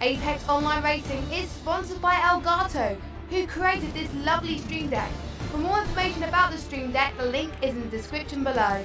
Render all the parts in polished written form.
Apex Online Racing is sponsored by Elgato, who created this lovely stream deck. For more information about the stream deck, the link is in the description below.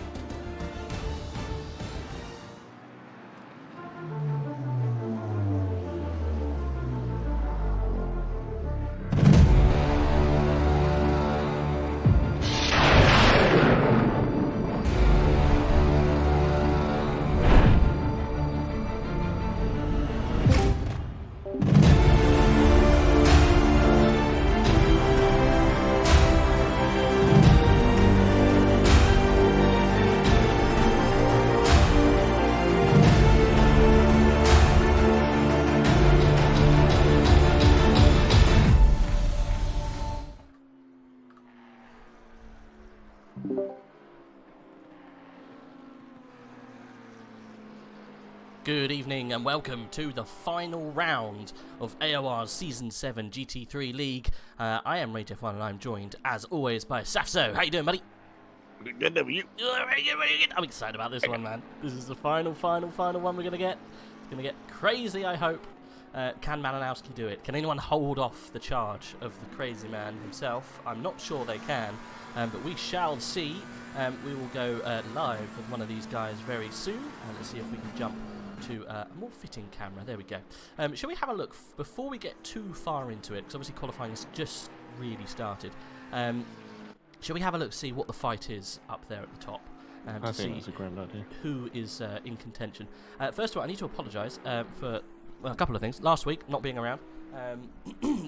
Good evening and welcome to the final round of AOR's Season 7 GT3 League. I am RateF1 and I'm joined, as always, by Saffzo. How you doing, buddy? Good, how are you? I'm excited about this one, man. This is the final one we're going to get. It's going to get crazy, I hope. Can Malinowski do it? Can anyone hold off the charge of the crazy man himself? I'm not sure they can, but we shall see. We will go live with one of these guys very soon. Let's see if we can jump to a more fitting camera. There we go. Shall we have a look before we get too far into it, because obviously qualifying has just really started. Shall we have a look, see what the fight is up there at the top? I think that's a grand idea. Who is in contention. First of all, I need to apologise for a couple of things. Last week, not being around.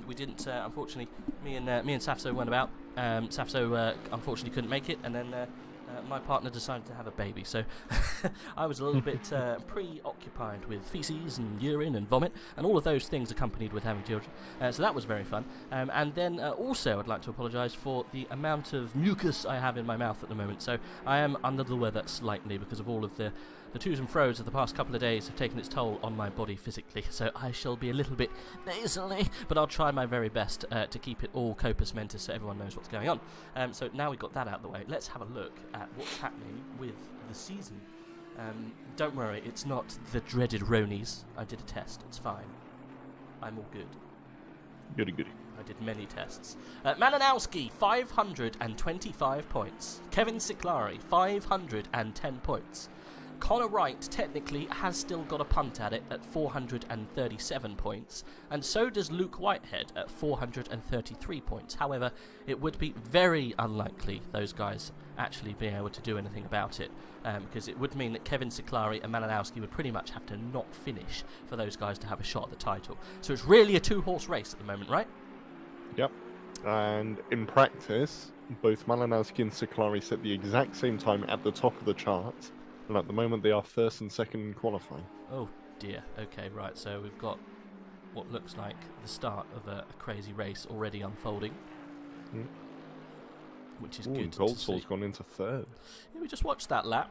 We didn't, unfortunately, me and Saffzo went about. Saffzo unfortunately couldn't make it, and then my partner decided to have a baby, so I was a little bit preoccupied with feces and urine and vomit and all of those things accompanied with having children, so that was very fun. And then also I'd like to apologise for the amount of mucus I have in my mouth at the moment, so I am under the weather slightly because of all of the to's and fro's of the past couple of days have taken its toll on my body physically, so I shall be a little bit nasally, but I'll try my very best to keep it all copus mentis so everyone knows what's going on. So now we've got that out of the way, let's have a look at what's happening with the season. Don't worry, it's not the dreaded Ronies. I did a test, it's fine. I'm all good. Goody. I did many tests. Malinowski, 525 points. Kevin Ciclari, 510 points. Connor Wright technically has still got a punt at it at 437 points, and so does Luke Whitehead at 433 points. However, it would be very unlikely those guys actually being able to do anything about it, because it would mean that Kevin Ciclari and Malinowski would pretty much have to not finish for those guys to have a shot at the title. So it's really a two-horse race at the moment, right? Yep. And in practice, both Malinowski and Ciclari set the exact same time at the top of the chart. And at the moment, they are first and second in qualifying. Oh dear. Okay, right. So we've got what looks like the start of a crazy race already unfolding, which is good. Goldsoul's gone into third. Yeah, we just watched that lap.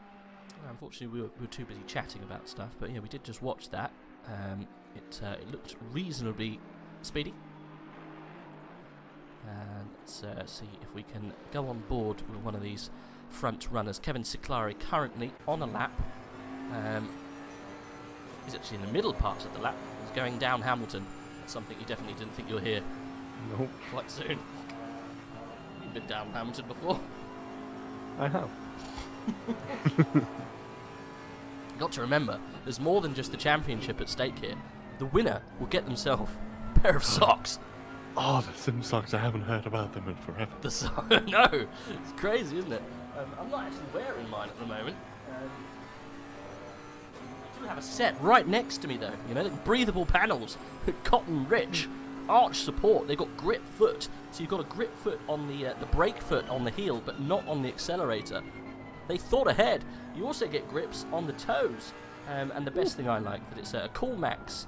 Unfortunately, we were too busy chatting about stuff, but yeah, we did just watch that. It looked reasonably speedy. And let's see if we can go on board with one of these front runners. Kevin Ciclari currently on a lap. He's actually in the middle part of the lap. He's going down Hamilton. That's something you definitely didn't think you'll hear. Nope. Quite soon. You've been down Hamilton before. I have. Got to remember, there's more than just the championship at stake here. The winner will get themselves a pair of socks. Oh, the Sim socks, I haven't heard about them in forever. No, it's crazy, isn't it? I'm not actually wearing mine at the moment. I do have a set right next to me though, you know, breathable panels, cotton rich, arch support, they've got grip foot, so you've got a grip foot on the brake foot on the heel, but not on the accelerator. They thought ahead. You also get grips on the toes, and the best thing I like, that it's a Cool Max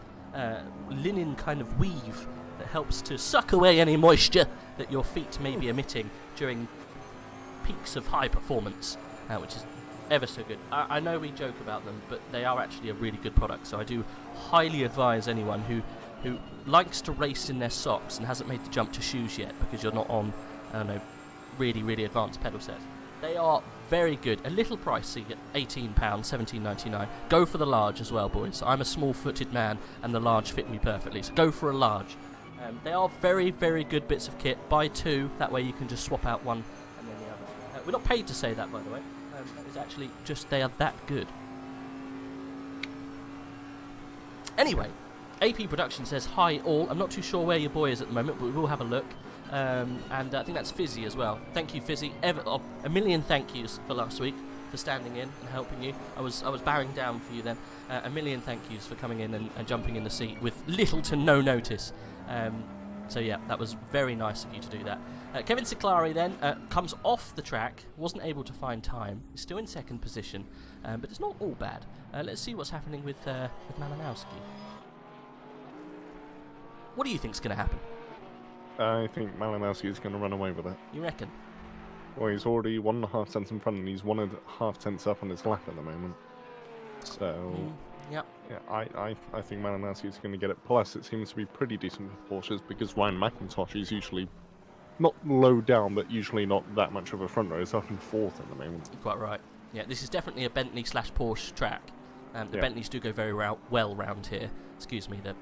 linen kind of weave that helps to suck away any moisture that your feet may be emitting during peaks of high performance, which is ever so good. I know we joke about them, but they are actually a really good product, so I do highly advise anyone who likes to race in their socks and hasn't made the jump to shoes yet because you're not on, I don't know, really advanced pedal sets. They are very good. A little pricey at £18, £17.99. Go for the large as well, boys. I'm a small-footed man, and the large fit me perfectly, so go for a large. They are very, very good bits of kit. Buy two, that way you can just swap out one and then the other. We're not paid to say that, by the way. It's actually just they are that good. Anyway, AP Production says, hi all. I'm not too sure where your boy is at the moment, but we will have a look. And I think that's Fizzy as well. Thank you, Fizzy. A million thank yous for last week, for standing in and helping you. I was bowing down for you then. A million thank yous for coming in and jumping in the seat with little to no notice. So yeah, that was very nice of you to do that. Kevin Ciclari then comes off the track, wasn't able to find time. He's still in second position, but it's not all bad. Let's see what's happening with Malinowski. What do you think's going to happen? I think Malinowski is going to run away with it. You reckon? Well, he's already 1.5 tenths in front, and he's 1.5 tenths up on his lap at the moment. So, yep. Yeah, I think Malinowski is going to get it. Plus, it seems to be pretty decent for Porsches because Ryan McIntosh is usually not low down, but usually not that much of a front row. He's up in fourth at the moment. Quite right. Yeah, this is definitely a Bentley/Porsche track. The Bentleys do go very well round here. Excuse me, the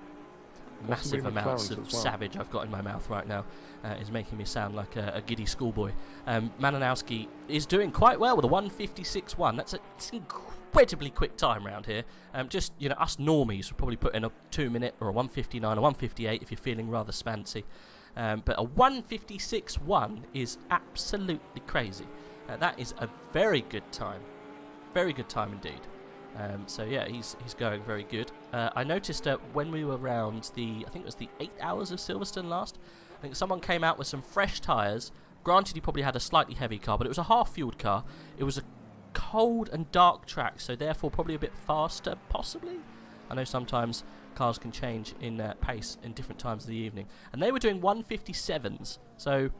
massive amounts of savage I've got in my mouth right now is making me sound like a giddy schoolboy. Malinowski is doing quite well with a 1:56.1. That's an incredibly quick time round here. Just, you know, us normies would probably put in a 2 minute or a 1:59 or 1:58 if you're feeling rather spancy. But a 1:56.1 is absolutely crazy. That is a very good time. Very good time indeed. So yeah, he's going very good. I noticed when we were around I think it was the 8 hours of Silverstone last, I think someone came out with some fresh tyres. Granted, he probably had a slightly heavy car, but it was a half-fueled car. It was a cold and dark track, so therefore probably a bit faster, possibly. I know sometimes cars can change in pace in different times of the evening. And they were doing 1:57s, so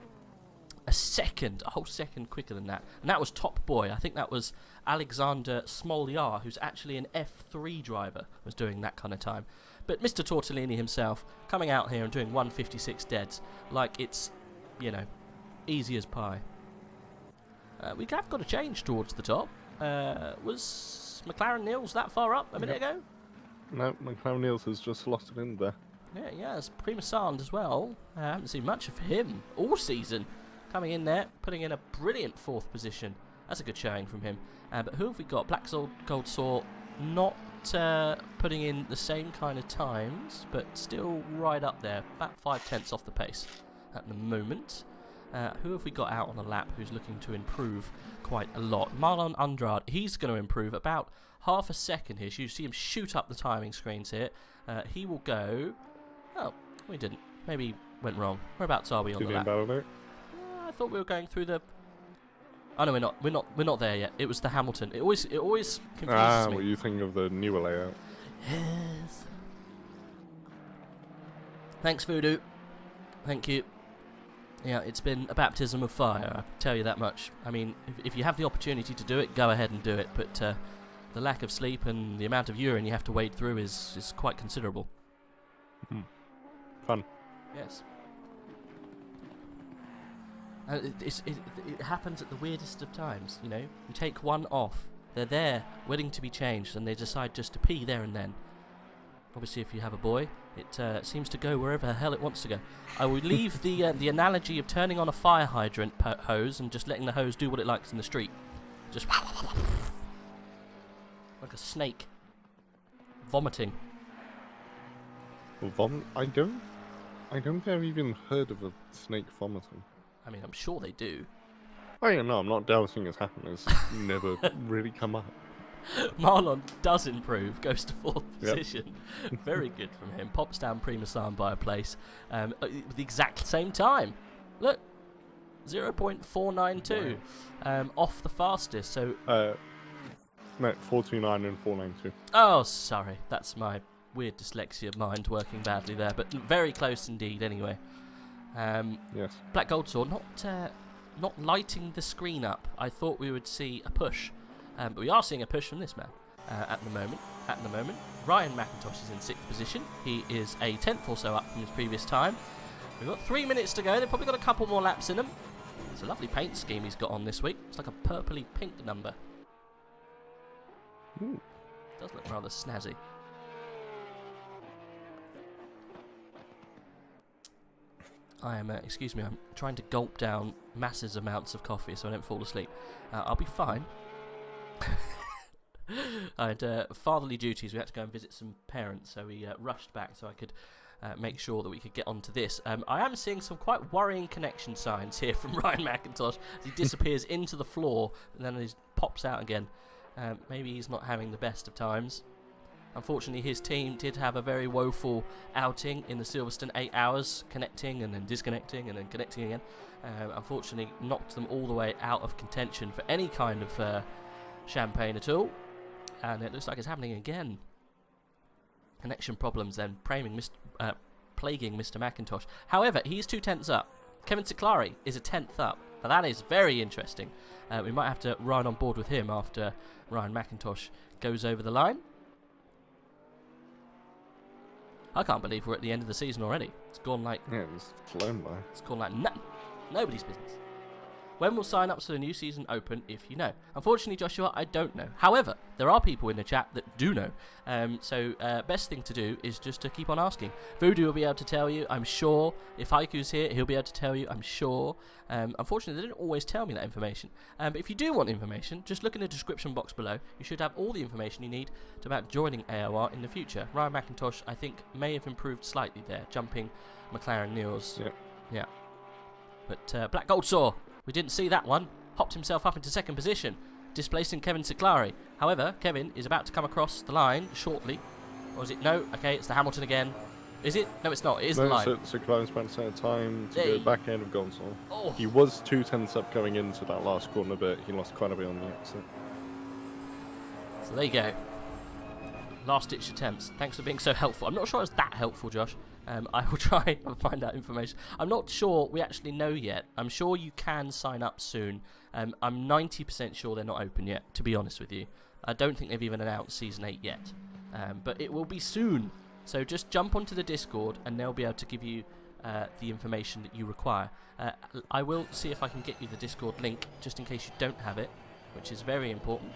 a whole second quicker than that. And that was Top Boy. I think that was Alexander Smolyar, who's actually an F3 driver, was doing that kind of time. But Mr. Tortellini himself coming out here and doing 1:56 deads like it's, you know, easy as pie. We have got a change towards the top. Was McLaren Niels that far up a minute ago? No, McLaren Niels has just slotted in there. Yeah, he has. Prima Sand as well. I haven't seen much of him all season. Coming in there, putting in a brilliant 4th position. That's a good showing from him. But who have we got? Black Gold Saw not putting in the same kind of times, but still right up there. About 5 tenths off the pace at the moment. Who have we got out on the lap who's looking to improve quite a lot? Marlon Andrade, he's going to improve about half a second here. So you see him shoot up the timing screens here. He will go... Oh, we didn't. Maybe went wrong. Whereabouts are we on the lap? I thought we were going through the... Oh no, we're not. We're not there yet. It was the Hamilton. It always confuses me. Well, you think of the newer layout. Yes. Thanks, Voodoo. Thank you. Yeah, it's been a baptism of fire, I tell you that much. I mean, if you have the opportunity to do it, go ahead and do it, but the lack of sleep and the amount of urine you have to wade through is quite considerable. Fun. Yes. It happens at the weirdest of times, you know. You take one off, they're there, waiting to be changed, and they decide just to pee there and then. Obviously, if you have a boy, it seems to go wherever the hell it wants to go. I will leave the analogy of turning on a fire hydrant hose and just letting the hose do what it likes in the street. Just like a snake. Vomiting. I don't think I've even heard of a snake vomiting. I mean, I'm sure they do. Oh yeah, no, I'm not doubting it's happened. It's never really come up. Marlon does improve, goes to 4th position. Very good from him. Pops down Prima San by a place with the exact same time. Look, 0.492 off the fastest. So no, 429 and 492. Oh, sorry, that's my weird dyslexia mind working badly there, but very close indeed. Anyway, yes. Black Gold Sword not lighting the screen up. I thought we would see a push. But we are seeing a push from this man at the moment. Ryan McIntosh is in 6th position. He is a 10th or so up from his previous time. We've got 3 minutes to go. They've probably got a couple more laps in them. It's a lovely paint scheme he's got on this week. It's like a purpley pink number. Ooh. Does look rather snazzy. I am, excuse me, I'm trying to gulp down massive amounts of coffee so I don't fall asleep. I'll be fine. I had fatherly duties. We had to go and visit some parents, so we rushed back so I could make sure that we could get onto this. I am seeing some quite worrying connection signs here from Ryan McIntosh as he disappears into the floor and then he pops out again. Maybe he's not having the best of times. Unfortunately, his team did have a very woeful outing in the Silverstone 8 hours, connecting and then disconnecting and then connecting again. Unfortunately, knocked them all the way out of contention for any kind of champagne at all. And it looks like it's happening again. Connection problems then plaguing Mr. McIntosh. However, he's 2/10 up. Kevin Ciclari is a 10th up. Now that is very interesting. We might have to ride on board with him after Ryan McIntosh goes over the line. I can't believe we're at the end of the season already. It's gone like... Yeah, it's flown by. It's gone like nobody's business. When will sign-ups for the new season open, if you know? Unfortunately, Joshua, I don't know. However, there are people in the chat that do know. So best thing to do is just to keep on asking. Voodoo will be able to tell you, I'm sure. If Haiku's here, he'll be able to tell you, I'm sure. Unfortunately, they didn't always tell me that information. But if you do want information, just look in the description box below. You should have all the information you need about joining AOR in the future. Ryan McIntosh, I think, may have improved slightly there, jumping McLaren Niels. Yeah. But Black Gold Saw, we didn't see that one. Hopped himself up into second position, displacing Kevin Ciclari. However, Kevin is about to come across the line shortly. Or is it? No. Okay, it's the Hamilton again. Is it? No, it's not. It is the line. Ciclari's about to set a time to go back end of Gonzalo. Oh. He was 2/10 up going into that last corner, but he lost quite a bit on the exit. So there you go. Last-ditch attempts. Thanks for being so helpful. I'm not sure it's that helpful, Josh. I will try and find out information. I'm not sure we actually know yet. I'm sure you can sign up soon. I'm 90% sure they're not open yet, to be honest with you. I don't think they've even announced Season 8 yet. But it will be soon. So just jump onto the Discord and they'll be able to give you the information that you require. I will see if I can get you the Discord link, just in case you don't have it, which is very important.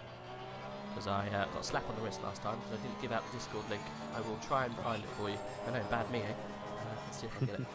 Because I got a slap on the wrist last time because I didn't give out the Discord link. I will try and find it for you. I know, bad me, eh? Let's see if I can get it.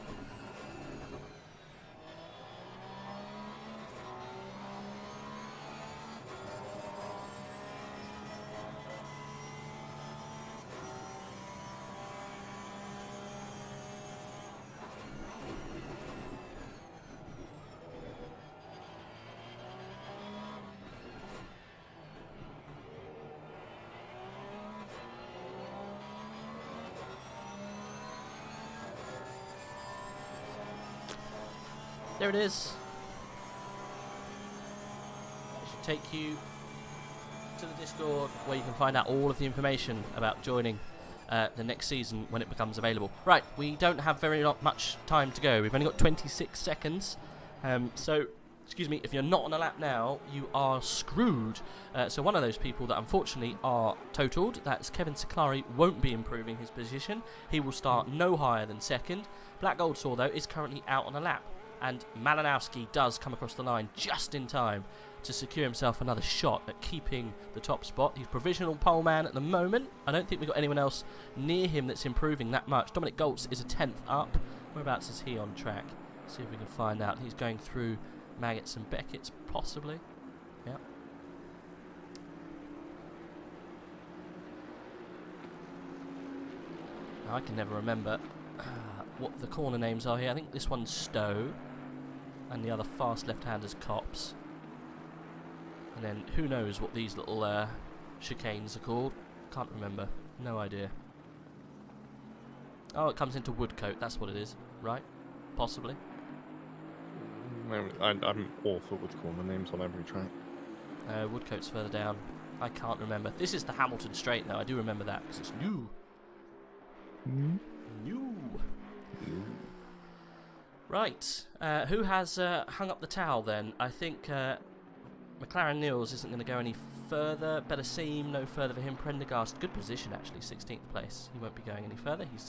There it is. It should take you to the Discord where you can find out all of the information about joining the next season when it becomes available. Right, we don't have not much time to go. We've only got 26 seconds. So, excuse me, if you're not on a lap now, you are screwed. So one of those people that unfortunately are totaled, that's Kevin Ciclari, won't be improving his position. He will start no higher than second. Black Gold Saw, though, is currently out on a lap. And Malinowski does come across the line just in time to secure himself another shot at keeping the top spot. He's provisional pole man at the moment. I don't think we've got anyone else near him that's improving that much. Dominic Goltz is a 10th up. Whereabouts is he on track? See if we can find out. He's going through Maggots and Beckett's, possibly. Yeah. Now, I can never remember what the corner names are here. I think this one's Stowe. And the other fast left-handers Cops. And then who knows what these little chicanes are called. Can't remember. No idea. Oh, it comes into Woodcote. That's what it is. Right? Possibly. I'm awful with corner names on every track. Woodcote's further down. I can't remember. This is the Hamilton Straight, though. I do remember that because it's new. New. Right, who has hung up the towel then? I think McLaren Niels isn't going to go any further. Better seem no further for him. Prendergast, good position actually, 16th place. He won't be going any further. He's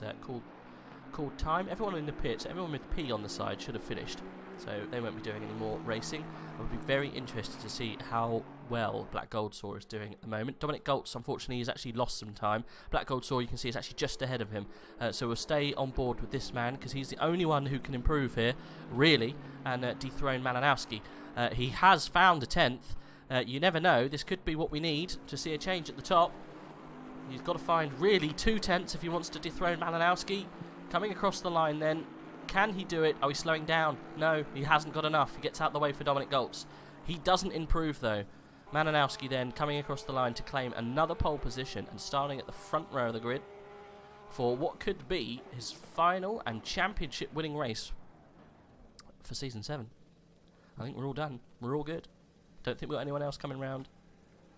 called time. Everyone in the pits, everyone with P on the side should have finished, so they won't be doing any more racing. I would be very interested to see how well Black Gold Saw is doing at the moment. Dominic Goltz, unfortunately, has actually lost some time. Black Gold Saw, you can see, is actually just ahead of him, so we'll stay on board with this man because he's the only one who can improve here, really, and dethrone Malinowski. He has found a 10th. You never know, this could be what we need to see a change at the top. He's got to find really 2 tenths if he wants to dethrone Malinowski. Coming across the line then. Can he do it? Are we slowing down? No, he hasn't got enough. He gets out the way for Dominic Goltz. He doesn't improve though. Malinowski then coming across the line to claim another pole position and starting at the front row of the grid for what could be his final and championship winning race for Season 7. I think we're all done. We're all good. Don't think we've got anyone else coming round.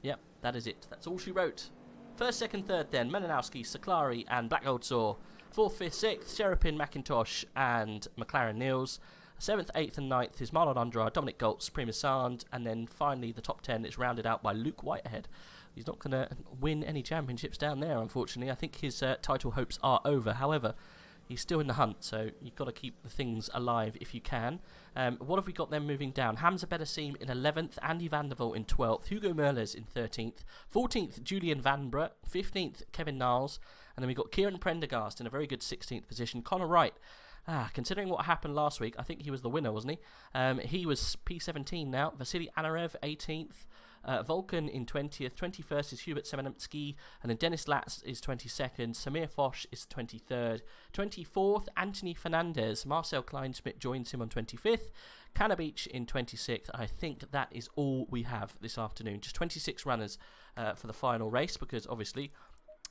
Yep, that is it. That's all she wrote. First, second, third then, Malinowski, Saklari and Black Gold Saw. 4th, 5th, 6th, Sherapin, McIntosh and McLaren Niels. 7th, 8th and 9th is Marlon Andrade, Dominic Goltz, Prima Sand, and then finally the top 10 is rounded out by Luke Whitehead. He's not going to win any championships down there, unfortunately. I think his title hopes are over. However, he's still in the hunt, so you've got to keep the things alive if you can. What have we got then moving down? Hamza Bedasim in 11th, Andy Vandervelde in 12th, Hugo Merles in 13th, 14th, Julian Vanbrugh, 15th, Kevin Niles, and then we've got Kieran Prendergast in a very good 16th position. Connor Wright, considering what happened last week, I think he was the winner, wasn't he? He was P17 now. Vasily Anarev, 18th. Volkan in 20th, 21st is Hubert Semenitsky, and then Dennis Latz is 22nd, Samir Foch is 23rd, 24th, Anthony Fernandez, Marcel Kleinsmith joins him on 25th, Cannabeach in 26th. I think that is all we have this afternoon, just 26 runners for the final race, because obviously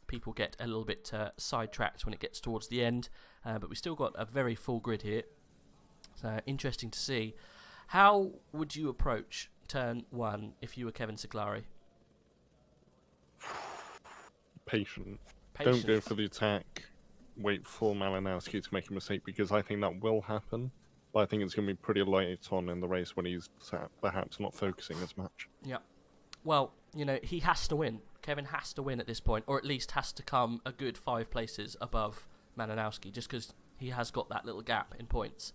people get a little bit sidetracked when it gets towards the end, but we still got a very full grid here, so interesting to see. How would you approach turn 1 if you were Kevin Siglari? Patient. Don't go for the attack. Wait for Malinowski to make a mistake, because I think that will happen. But I think it's going to be pretty late on in the race when he's perhaps not focusing as much. Yeah. Well, you know, he has to win. Kevin has to win at this point, or at least has to come a good 5 places above Malinowski, just because he has got that little gap in points.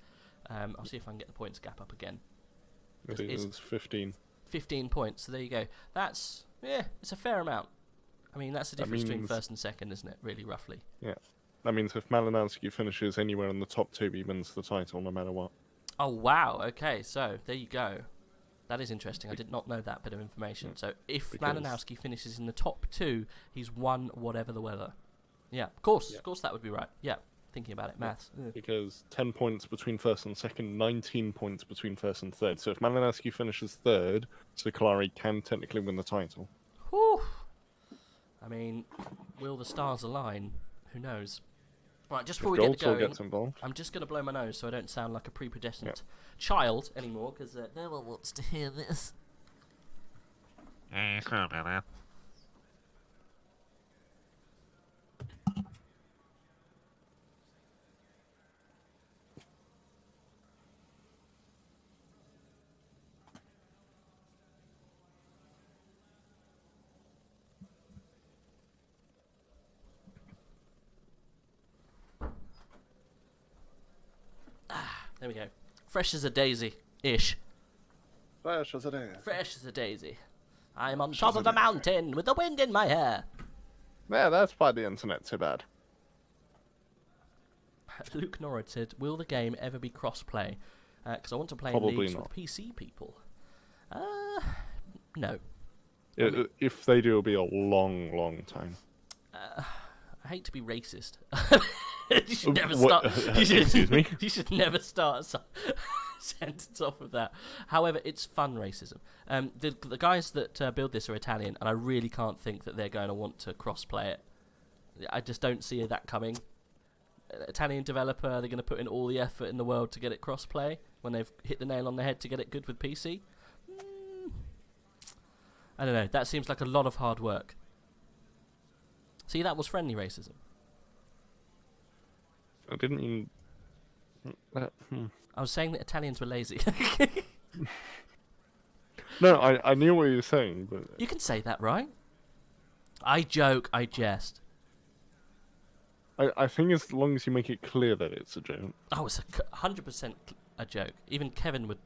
I'll see if I can get the points gap up again. It is 15. 15 points, so there you go. That's, yeah, it's a fair amount. I mean, that's the difference between first and second, isn't it, really, roughly? Yeah. That means if Malinowski finishes anywhere in the top 2, he wins the title no matter what. Oh, wow. Okay, so there you go. That is interesting. I did not know that bit of information. So if Malinowski finishes in the top 2, he's won whatever the weather. Yeah, of course. Yeah. Of course that would be right. Yeah. Thinking about it, maths. Yeah. Because 10 points between first and second, 19 points between first and third. So if Malinowski finishes third, Siklari can technically win the title. Whew. I mean, will the stars align? Who knows? Right, just before we get going, I'm just going to blow my nose so I don't sound like a pre-pubescent child anymore, because no one wants to hear this. Sorry about that. There we go. Fresh as a daisy-ish. Fresh as a daisy. Fresh as a daisy. I'm on top of the mountain with the wind in my hair. Yeah, that's why the internet's so bad. Luke Norwood said, will the game ever be cross-play? Because I want to play Probably in leagues not. with PC people. No. If they do, it'll be a long, long time. I hate to be racist. You should never start. Excuse me? You should never start a sentence off of that. However, it's fun racism. The guys that build this are Italian, and I really can't think that they're going to want to cross-play it. I just don't see that coming. Italian developer, they're going to put in all the effort in the world to get it cross-play when they've hit the nail on the head to get it good with PC. I don't know. That seems like a lot of hard work. See, that was friendly racism. I didn't mean... I was saying that Italians were lazy. No, I knew what you were saying, but... You can say that, right? I joke, I jest. I think as long as you make it clear that it's a joke. Oh, it's 100% a joke. Even Kevin would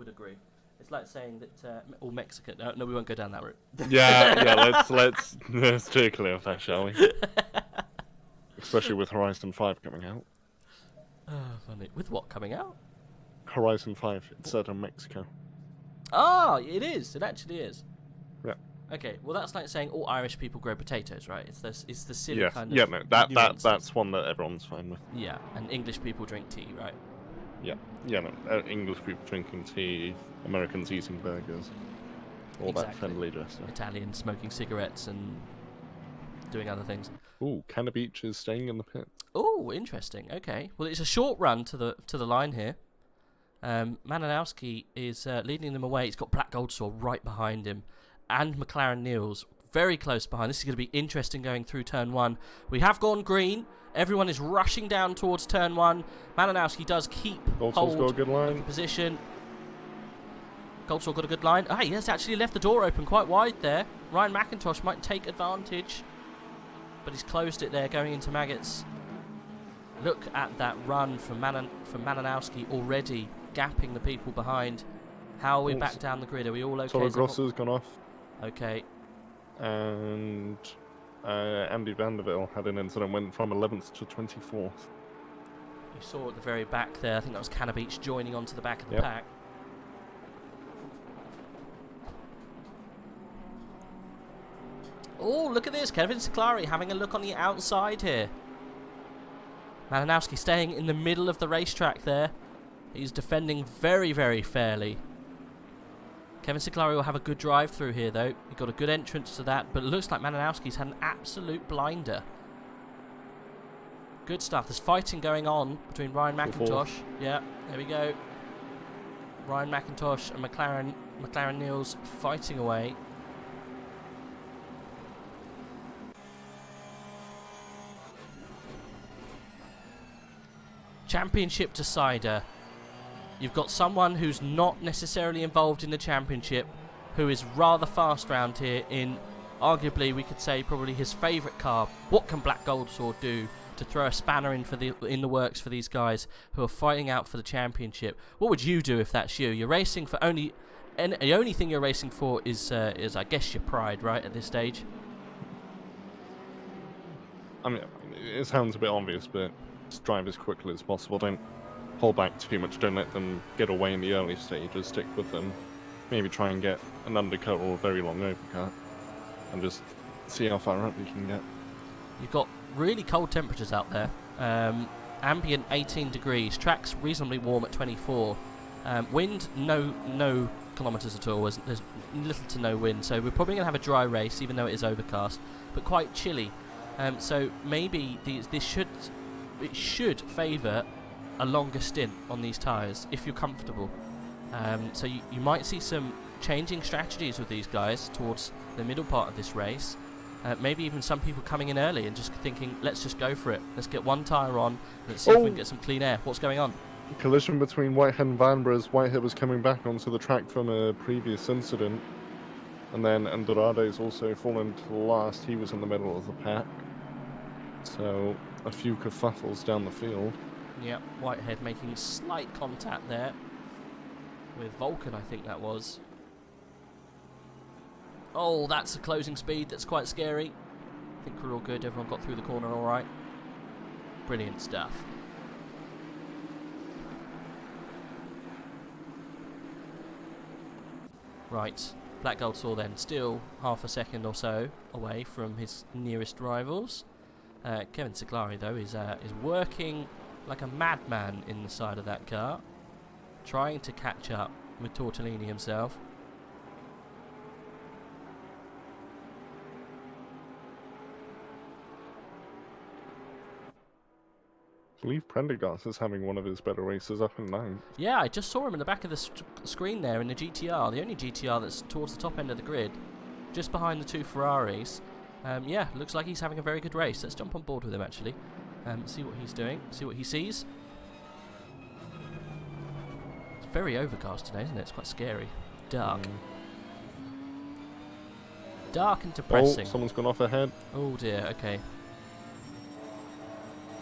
agree. It's like saying that all Mexican. No, we won't go down that route. Yeah. Let's steer clear of that, shall we? Especially with Horizon 5 coming out. Oh, funny. With what coming out? Horizon 5. It's set in Mexico. Oh, it is. It actually is. Yeah. Okay. Well, that's like saying all Irish people grow potatoes, right? It's the silly kind of. Yeah. No. That's one that everyone's fine with. Yeah, and English people drink tea, right? Yeah. No. English people drinking tea, Americans eating burgers, all that friendly gesture. Italians smoking cigarettes and doing other things. Ooh, Canna Beach is staying in the pit. Oh, interesting. Okay. Well, it's a short run to the line here. Malinowski is leading them away. He's got Black Goldsaw right behind him, and McLaren Niels very close behind. This is going to be interesting going through turn 1. We have gone green. Everyone is rushing down towards turn 1. Malinowski does keep hold got a good line. of the position. Goldsaw got a good line. He has actually left the door open quite wide there. Ryan McIntosh might take advantage, but he's closed it there going into Maggots. Look at that run from Malinowski already gapping the people behind. How are we back down the grid? Are we all okay? Toro Grosso's gone off. Okay. And Andy Vanderbilt had an incident, went from 11th to 24th. You saw at the very back there, I think that was Canna Beach joining onto the back of the pack. Oh, look at this. Kevin Siclari having a look on the outside here. Malinowski staying in the middle of the racetrack there. He's defending very, very fairly. Kevin Siclari will have a good drive through here, though. He got a good entrance to that, but it looks like Malinowski's had an absolute blinder. Good stuff. There's fighting going on between Ryan McIntosh. Yeah, there we go. Ryan McIntosh and McLaren Niels fighting away. Championship decider. You've got someone who's not necessarily involved in the championship, who is rather fast round here in, arguably, we could say, probably his favourite car. What can Black Goldsaw do to throw a spanner in the works for these guys who are fighting out for the championship? What would you do if that's you? You're racing for and the only thing you're racing for is I guess your pride, right, at this stage? I mean, it sounds a bit obvious, but just drive as quickly as possible. Don't hold back too much. Don't let them get away in the early stages. Stick with them. Maybe try and get an undercut or a very long overcut, and just see how far up you can get. You've got really cold temperatures out there. Ambient 18 degrees. Track's reasonably warm at 24. Wind, no kilometres at all. There's little to no wind, so we're probably going to have a dry race, even though it is overcast, but quite chilly. So maybe it should favour a longer stint on these tyres if you're comfortable. So you might see some changing strategies with these guys towards the middle part of this race. Maybe even some people coming in early and just thinking, let's just go for it. Let's get one tyre on. Let's see if we can get some clean air. What's going on? Collision between Whitehead and Vanbrugh as Whitehead was coming back onto the track from a previous incident. And then Andrade's also fallen to last. He was in the middle of the pack. So a few kerfuffles down the field. Yep, Whitehead making slight contact there with Vulcan, I think that was. Oh, that's a closing speed. That's quite scary. I think we're all good. Everyone got through the corner all right. Brilliant stuff. Right, Black Goldsaw then still half a second or so away from his nearest rivals. Kevin Siclari, though, is working like a madman in the side of that car, trying to catch up with Tortellini himself. I believe Prendergast is having one of his better races up in 9th. Yeah, I just saw him in the back of the screen there in the GTR, the only GTR that's towards the top end of the grid, just behind the two Ferraris. Yeah, looks like he's having a very good race. Let's jump on board with him, actually. See what he's doing, see what he sees. It's very overcast today, isn't it? It's quite scary. Dark. Dark and depressing. Oh, someone's gone off ahead. Oh dear, okay.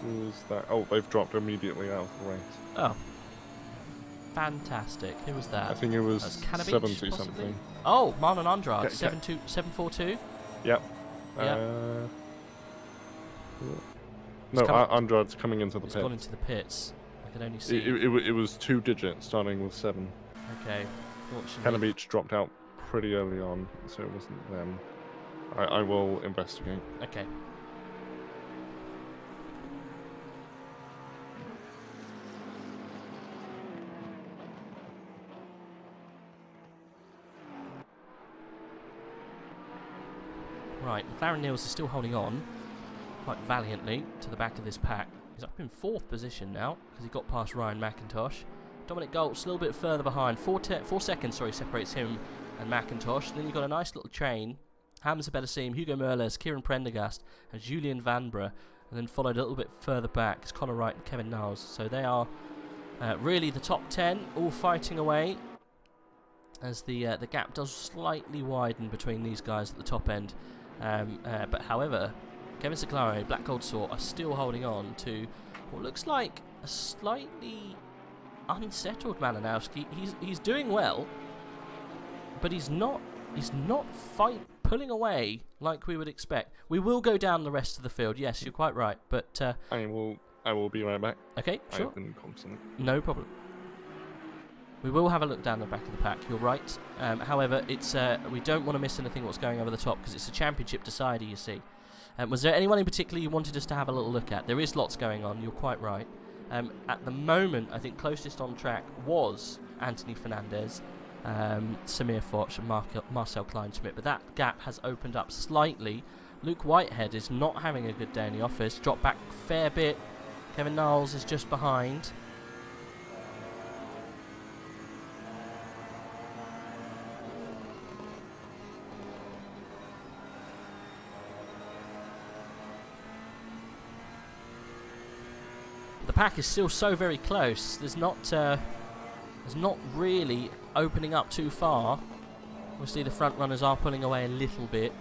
Who was that? Oh, they've dropped immediately out of the race. Oh. Fantastic. Who was that? I think it was Cannabich, 70 possibly? something. Oh, Marlon Andrade, 742. Yep. Yep. No, Andrade's coming into the pits. He's gone into the pits. I can only see. It was 2 digits, starting with 7. Okay. Fortunately. Cannabich dropped out pretty early on, so it wasn't them. I will investigate. Okay. Right, McLaren Niels is still holding on quite valiantly to the back of this pack. He's up in 4th position now because he got past Ryan McIntosh. Dominic Goltz a little bit further behind. 4 seconds, separates him and McIntosh. Then you've got a nice little train. Hamza Bedasim, Hugo Merles, Kieran Prendergast, and Julian Vanbrugh. And then followed a little bit further back is Connor Wright and Kevin Niles. So they are really the top 10, all fighting away. As the gap does slightly widen between these guys at the top end. But however, Kevin Seclare, Black Gold Saw are still holding on to what looks like a slightly unsettled Malinowski. He's doing well, but he's not pulling away like we would expect. We will go down the rest of the field. Yes, you're quite right. But I will be right back. Okay, sure. I've been constant. No problem. We will have a look down the back of the pack, you're right. However, it's we don't want to miss anything what's going over the top because it's a championship decider, you see. Was there anyone in particular you wanted us to have a little look at? There is lots going on, you're quite right. At the moment, I think closest on track was Anthony Fernandez, Samir Foch and Marcel Kleinschmidt, but that gap has opened up slightly. Luke Whitehead is not having a good day in the office, dropped back a fair bit. Kevin Niles is just behind. The pack is still so very close. There's not really opening up too far. Obviously, the front runners are pulling away a little bit.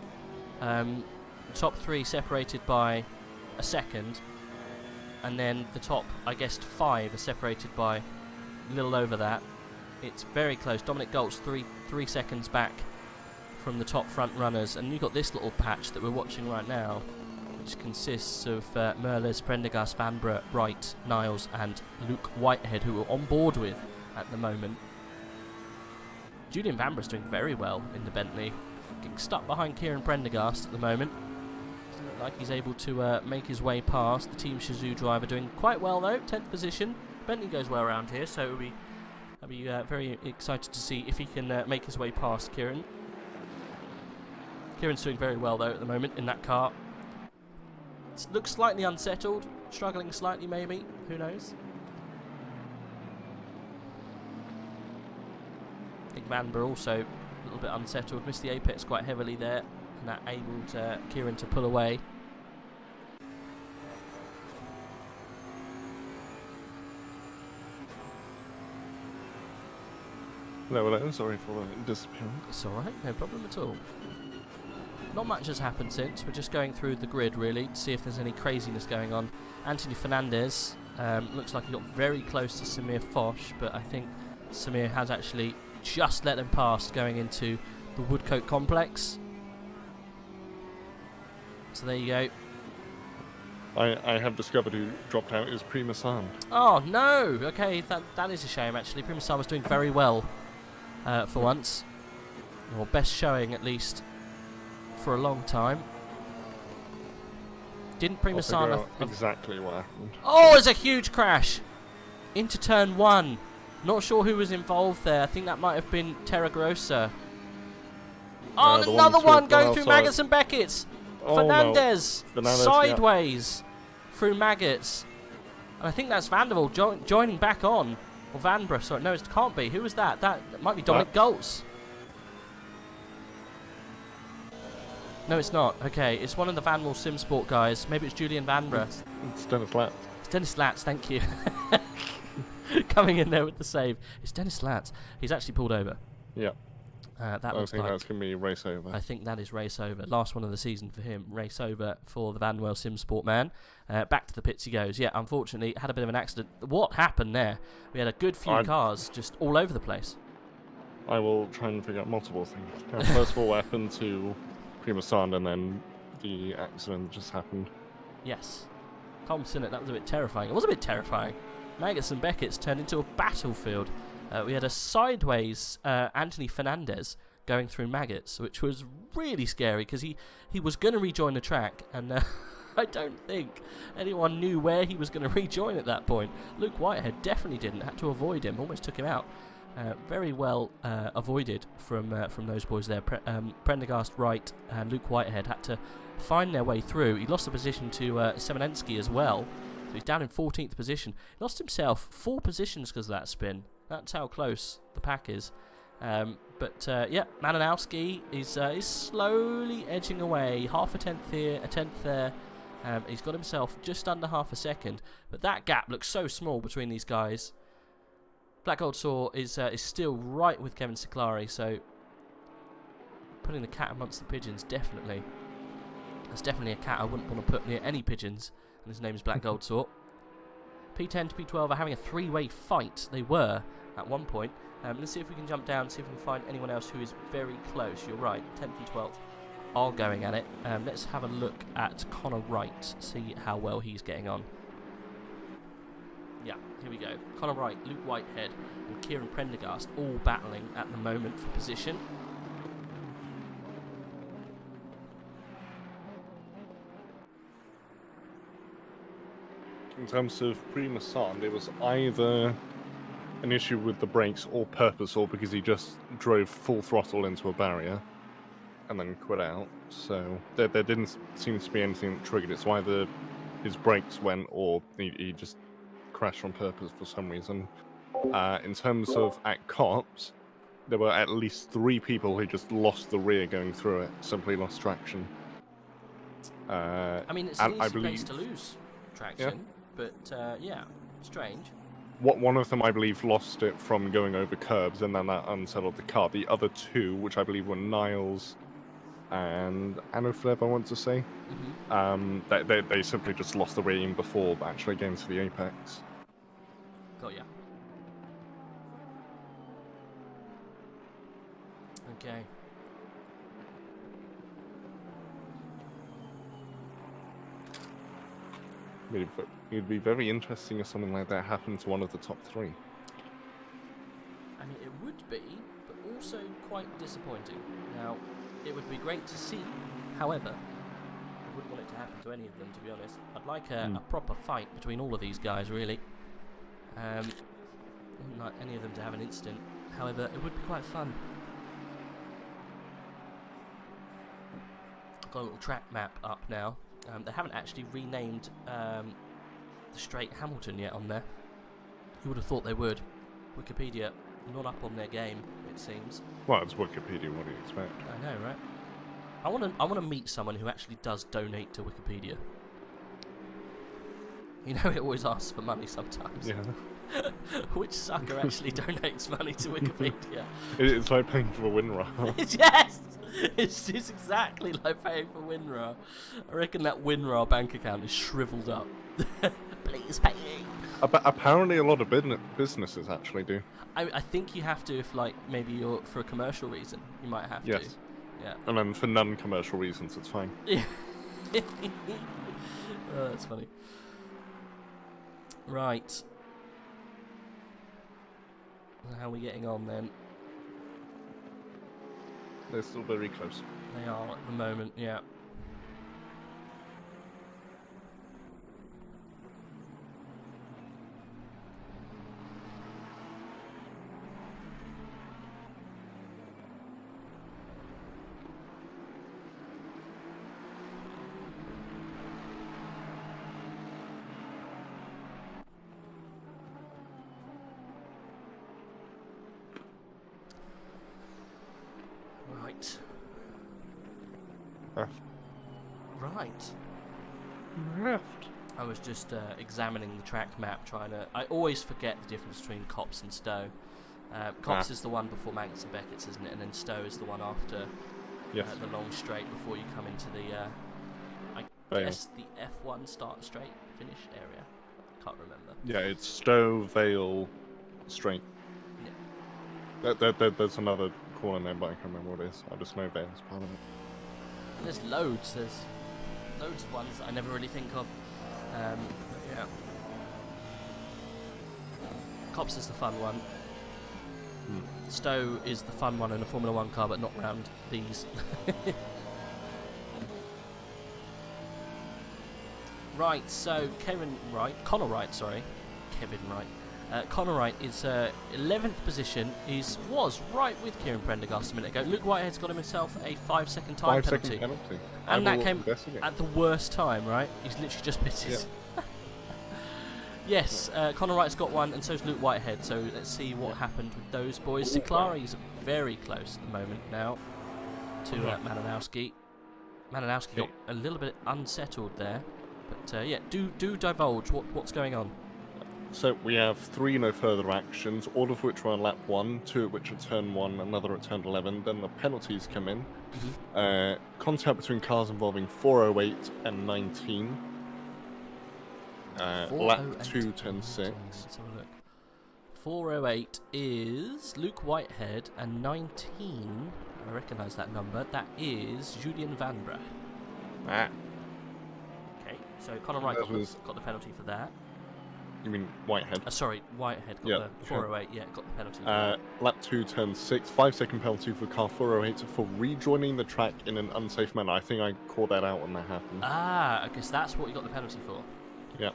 Top 3 separated by a second, and then the top, I guess, 5 are separated by a little over that. It's very close. Dominic Goltz 3 seconds back from the top front runners, and you've got this little patch that we're watching right now, which consists of Merles, Prendergast, Vanbrugh, Wright, Niles and Luke Whitehead, who we're on board with at the moment. Julian Vanbrugh is doing very well in the Bentley. Getting stuck behind Kieran Prendergast at the moment. Doesn't look like he's able to make his way past. The Team Shazoo driver doing quite well though, 10th position. Bentley goes well around here, so I'll be very excited to see if he can make his way past Kieran. Kieran's doing very well though at the moment in that car. Looks slightly unsettled, struggling slightly maybe, who knows. I think Vanbrugh also a little bit unsettled, missed the apex quite heavily there, and that enabled Kieran to pull away. No, sorry for the disappearance. It's alright, no problem at all. Not much has happened since. We're just going through the grid really to see if there's any craziness going on. Anthony Fernandez looks like he got very close to Samir Foch, but I think Samir has actually just let him pass going into the Woodcote complex. So there you go. I have discovered who dropped out is Prima San. Oh no! Okay, that is a shame actually. Prima San was doing very well for once. Or best showing at least for a long time. Didn't Prima San exactly what happened? Oh, there's a huge crash into turn 1. Not sure who was involved there. I think that might have been Terra Grossa. Oh, another one going through maggots and Beckett's. Oh, Fernandez sideways yeah. through maggots. And I think that's Vanderbilt joining back on. Or Vanbrugh, sorry. No, it can't be. Who was that? That might be Dominic Goltz. No, it's not. Okay, it's one of the Vanwall Simsport guys. Maybe it's Julian Vanbrugh. It's Dennis Latz. It's Dennis Latz, thank you. Coming in there with the save. It's Dennis Latz. He's actually pulled over. Yeah. That I looks think like, that's going to be race over. I think that is race over. Last one of the season for him. Race over for the Vanwell Sim Sport man. Back to the pits he goes. Yeah, unfortunately, had a bit of an accident. What happened there? We had a good few cars just all over the place. I will try and figure out multiple things. First of all, what happened to Prima Sand, and then the accident just happened. Yes. Thompson, that was a bit terrifying. It was a bit terrifying. Maggots and Beckett's turned into a battlefield. We had a sideways Anthony Fernandez going through Maggots, which was really scary because he was going to rejoin the track, and I don't think anyone knew where he was going to rejoin at that point. Luke Whitehead definitely didn't, had to avoid him, almost took him out. Very well avoided from those boys there. Prendergast, Wright, and Luke Whitehead had to find their way through. He lost the position to Semenensky as well, so he's down in 14th position. He lost himself 4 positions because of that spin. That's how close the pack is. Yeah, Malinowski is slowly edging away. Half a tenth here, a tenth there. He's got himself just under half a second, but that gap looks so small between these guys. Black Gold Saw is still right with Kevin Siclari, so putting the cat amongst the pigeons, definitely. That's definitely a cat I wouldn't want to put near any pigeons, and his name is Black Gold Saw. P10 to P12 are having a 3-way fight. They were at one point. Let's see if we can jump down, see if we can find anyone else who is very close. You're right, 10th and 12th are going at it. Let's have a look at Connor Wright, see how well he's getting on. Yeah, here we go. Connor Wright, Luke Whitehead, and Kieran Prendergast all battling at the moment for position. In terms of Prima Sand, it was either an issue with the brakes or purposeful because he just drove full throttle into a barrier and then quit out. So there didn't seem to be anything that triggered it. So either his brakes went or he just crashed on purpose for some reason. In terms of at Cops, there were at least 3 people who just lost the rear going through it, simply lost traction. I mean, it's an easy place to lose traction, but yeah, strange. One of them, I believe, lost it from going over curbs, and then that unsettled the car. The other 2, which I believe were Niles and Anoflev, I want to say, they simply just lost the rear even before actually getting to the apex. Got ya. Okay. It'd be very interesting if something like that happened to one of the top 3. I mean, it would be, but also quite disappointing. Now, it would be great to see, however, I wouldn't want it to happen to any of them, to be honest. I'd like a proper fight between all of these guys, really. I wouldn't like any of them to have an incident. However, it would be quite fun. I've got a little track map up now. They haven't actually renamed the straight Hamilton yet on there. Who would have thought they would? Wikipedia not up on their game, it seems. Well, it's Wikipedia. What do you expect? I know, right? I want to meet someone who actually does donate to Wikipedia. You know, it always asks for money sometimes. Yeah. Which sucker actually donates money to Wikipedia? It's like paying for WinRAR. Yes! It's exactly like paying for WinRAR. I reckon that WinRAR bank account is shriveled up. Please pay me. Apparently a lot of businesses actually do. I think you have to if, like, maybe you're for a commercial reason. You might have to. Yes. Yeah. And then for non-commercial reasons, it's fine. Yeah. Oh, that's funny. Right. How are we getting on then? They're still very close. They are at the moment, yeah. Right. Left. Right. Left. I was just examining the track map, trying to... I always forget the difference between Cops and Stowe. Cops is the one before Magnus and Beckett's, isn't it? And then Stowe is the one after the long straight before you come into the, I guess, the F1 start straight finish area. Can't remember. Yeah, it's Stowe, Vale, straight. Yeah. There's another corner there, but I can't remember what it is. I just know Vale's part of it. There's loads of ones that I never really think of. Yeah. Cops is the fun one. Stowe is the fun one in a Formula 1 car, but not round these. Right, so Connor Wright is 11th position. Was right with Kieran Prendergast a minute ago. Luke Whitehead's got himself a 5-second time penalty. And that came at the worst time, right? He's literally just pitted. Yeah. Yes, Connor Wright's got one, and so's Luke Whitehead. So let's see what happened with those boys. Siklari's very close at the moment now to Malinowski. Malinowski got a little bit unsettled there. But yeah, do divulge what's going on. So we have 3 no further actions, all of which were on lap 1, 2 of which are turn 1, another at turn 11. Then the penalties come in. Contact between cars involving 408 and 19. Lap 2, turn 6. Let's have a look. 408 is Luke Whitehead, and 19, I recognise that number, that is Julian Vanbrugh. Okay, so Conor Wright got the penalty for that. You mean Whitehead? Sorry, Whitehead got the 408, got the penalty for that. Lap 2, turn 6, 5-second penalty for car 408 for rejoining the track in an unsafe manner. I think I called that out when that happened. I guess that's what you got the penalty for. Yeah.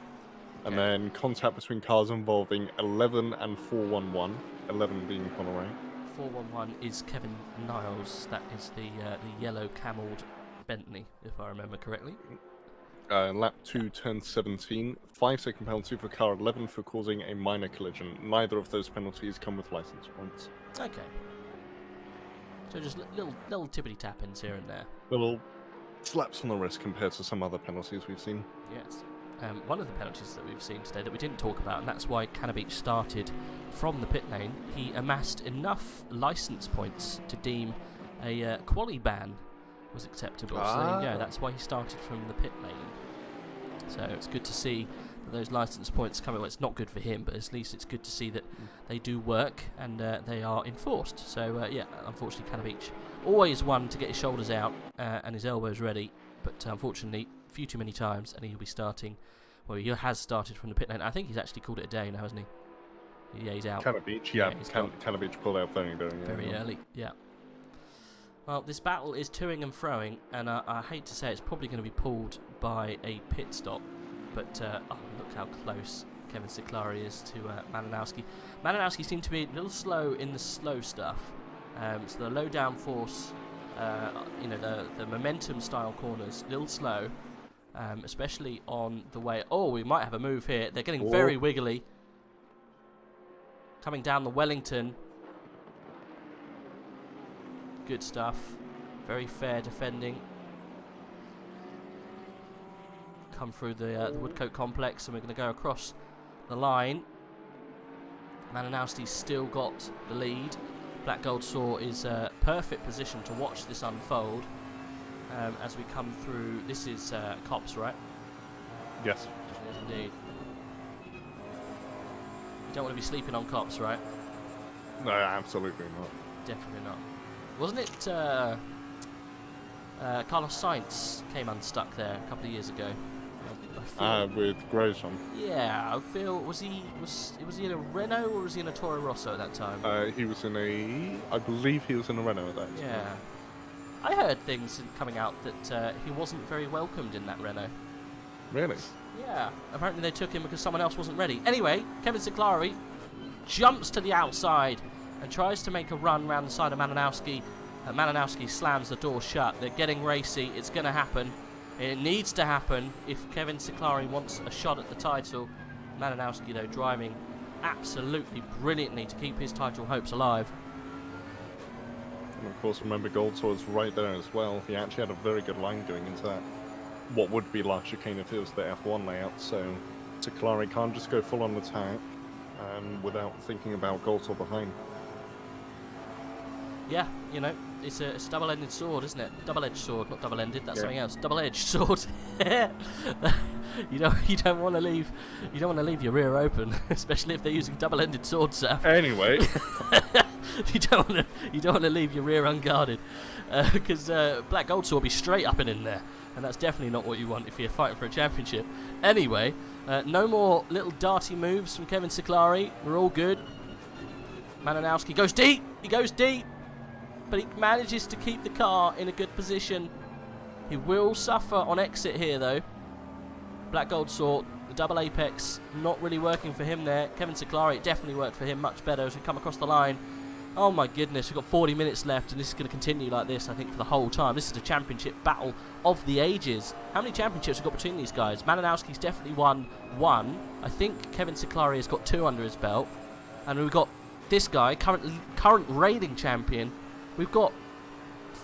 And then contact between cars involving 11 and 411, 11 being Conor Wright. 411 is Kevin Niles, that is the yellow camelled Bentley, if I remember correctly. Lap 2, turn 17, 5-second penalty for car 11 for causing a minor collision. Neither of those penalties come with license points. Okay. So just little tippity tap-ins here and there. Little slaps on the wrist compared to some other penalties we've seen. Yes. One of the penalties that we've seen today that we didn't talk about, and that's why Cannabeach started from the pit lane, he amassed enough licence points to deem a quali ban was acceptable. So there you go, that's why he started from the pit lane. So it's good to see that those licence points coming. Well, it's not good for him, but at least it's good to see that they do work and they are enforced. So yeah, unfortunately Cannabeach always one to get his shoulders out and his elbows ready, but unfortunately a few too many times, and he'll be starting. Well, he has started from the pit lane. I think he's actually called it a day now, hasn't he? Yeah, he's out. Cannabeach, Cannabeach pulled out very early. Yeah. Well, this battle is toing and froing, and I hate to say it's probably going to be pulled by a pit stop. But look how close Kevin Siklari is to Malinowski. Malinowski seemed to be a little slow in the slow stuff. So the low downforce, the momentum style corners, a little slow. Especially on the way. Oh, we might have a move here. They're getting very wiggly. Coming down the Wellington. Good stuff. Very fair defending. Come through the Woodcote complex, and we're going to go across the line. Malinowski's still got the lead. Black Gold Saw is a perfect position to watch this unfold. As we come through, this is Cops, right? Yes. Yes, indeed. You don't want to be sleeping on Cops, right? No, absolutely not. Definitely not. Wasn't it Carlos Sainz came unstuck there a couple of years ago? With Grosjean. Yeah, I feel was he in a Renault or was he in a Toro Rosso at that time? He was in I believe he was in a Renault at that time. Yeah. I heard things coming out that he wasn't very welcomed in that Renault. Really? Yeah. Apparently they took him because someone else wasn't ready. Anyway, Kevin Siklari jumps to the outside and tries to make a run round the side of Malinowski. Malinowski slams the door shut. They're getting racy. It's going to happen. It needs to happen if Kevin Siklari wants a shot at the title. Malinowski, though, driving absolutely brilliantly to keep his title hopes alive. And of course, remember, Goldsworth was right there as well. He actually had a very good line going into that. What would be last chicane if it was the F1 layout, so Siklari can't just go full on attack without thinking about Goldsworth behind. yeah, you know, it's a double-ended sword, isn't it? Double-edged sword, not double-ended. That's something else. Double-edged sword. you don't want to leave your rear open, especially if they're using double-ended swords, Saf. Anyway, you don't want to leave your rear unguarded, because Black Gold Sword will be straight up and in there, and that's definitely not what you want if you're fighting for a championship. Anyway, no more little darty moves from Kevin Ciclari. We're all good. Malinowski goes deep. He goes deep, but he manages to keep the car in a good position. He will suffer on exit here, though. Black Gold Sword, the double apex, not really working for him there. Kevin Ciclari, it definitely worked for him much better as we come across the line. Oh my goodness, we've got 40 minutes left, and this is going to continue like this, I think, for the whole time. This is a championship battle of the ages. How many championships have we got between these guys? Malinowski's definitely won one. I think Kevin Ciclari has got 2 under his belt. And we've got this guy, current reigning champion. We've got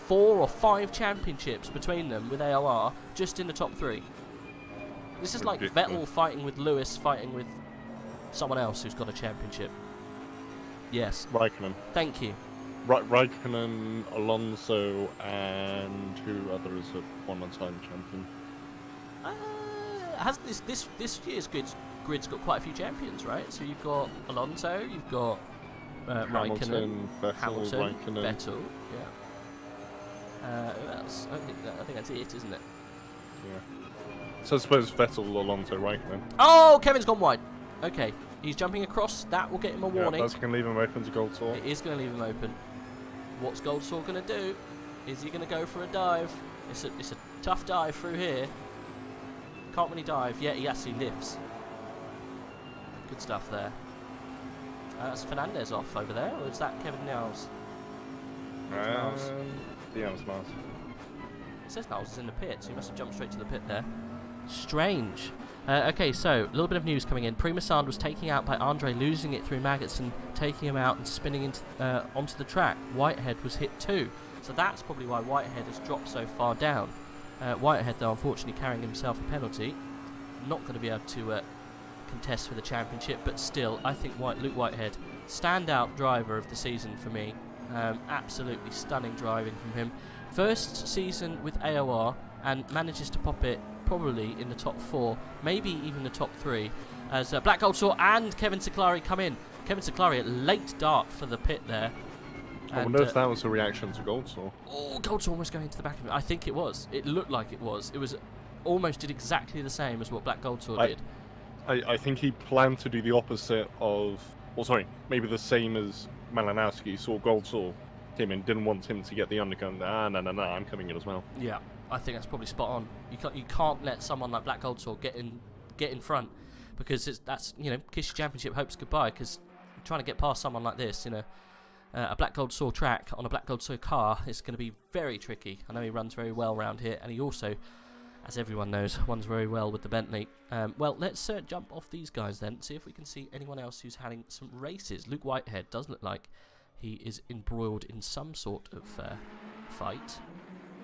4 or 5 championships between them with AOR, just in the top 3. This is like Vettel fighting with Lewis, fighting with someone else who's got a championship. Yes. Raikkonen. Thank you. Raikkonen, Alonso, and who others have won a time champion? Has this year's grid's got quite a few champions, right? So you've got Alonso, you've got Raikkonen, Hamilton, Raikkonen. Vettel, yeah. Who else? I think that's it, isn't it? Yeah. So I suppose Vettel, Alonso, Raikkonen. Oh, Kevin's gone wide. Okay, he's jumping across. That will get him a warning. That's going to leave him open to Gold Sword. It is going to leave him open. What's Gold Sword going to do? Is he going to go for a dive? It's a tough dive through here. Can't really dive. Yeah, he actually lifts. Good stuff there. That's Fernandez off over there, or is that Kevin Niles? Yeah, it's Niles. It says Niles is in the pit, so he must have jumped straight to the pit there. Strange. Okay, so a little bit of news coming in. Prima Sand was taken out by Andre, losing it through Maggots taking him out and spinning into onto the track. Whitehead was hit too, so that's probably why Whitehead has dropped so far down. Whitehead, though, unfortunately carrying himself a penalty. Not going to be able to contest for the championship, but still, I think Luke Whitehead, standout driver of the season for me. Absolutely stunning driving from him. First season with AOR, and manages to pop it probably in the top 4, maybe even the top 3, as Black Gold Sword and Kevin Ciclari come in. Kevin Ciclari, a late dart for the pit there. I wonder if that was a reaction to Gold Sword. Oh, Gold Sword almost going into the back of it. I think it was. It looked like it was. It was almost did exactly the same as what Black Gold Sword did. I think he planned to do the opposite of... Well, sorry, maybe the same as Malinowski. Saw Gold Sword him and didn't want him to get the undercut. No, I'm coming in as well. Yeah, I think that's probably spot on. You can't let someone like Black Gold Sword get in front, because that's, you know, kiss your championship hopes goodbye, because trying to get past someone like this, you know, a Black Gold Sword track on a Black Gold Sword car is going to be very tricky. I know he runs very well around here, and he also, as everyone knows, runs very well with the Bentley. Well, let's jump off these guys then, see if we can see anyone else who's having some races. Luke Whitehead does look like he is embroiled in some sort of fight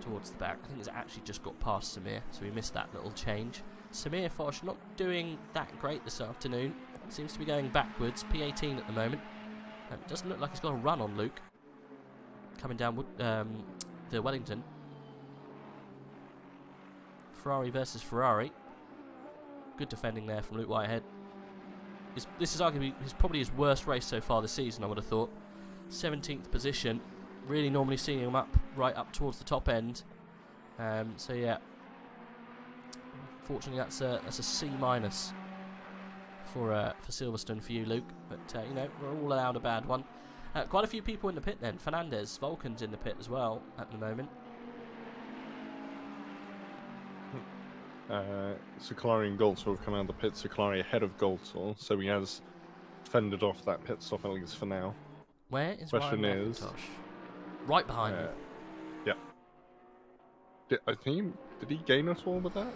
towards the back. I think he's actually just got past Samir, so we missed that little change. Samir Foch not doing that great this afternoon. Seems to be going backwards. P18 at the moment. Doesn't look like he's got a run on Luke. Coming down the Wellington. Ferrari versus Ferrari. Good defending there from Luke Whitehead. This is arguably probably his worst race so far this season, I would have thought. 17th position. Really normally seeing him right up towards the top end. So yeah. Fortunately, that's a C- for Silverstone for you, Luke. But you know, we're all allowed a bad one. Quite a few people in the pit then. Fernandez, Vulcan's in the pit as well at the moment. Ciclari and Gold Sword have come out of the pit. Ciclari ahead of Gold Sword, so he has fended off that pit stop, at least for now. Where is Question Ryan is, McIntosh? Right behind him. Yeah. Did he gain at all with that?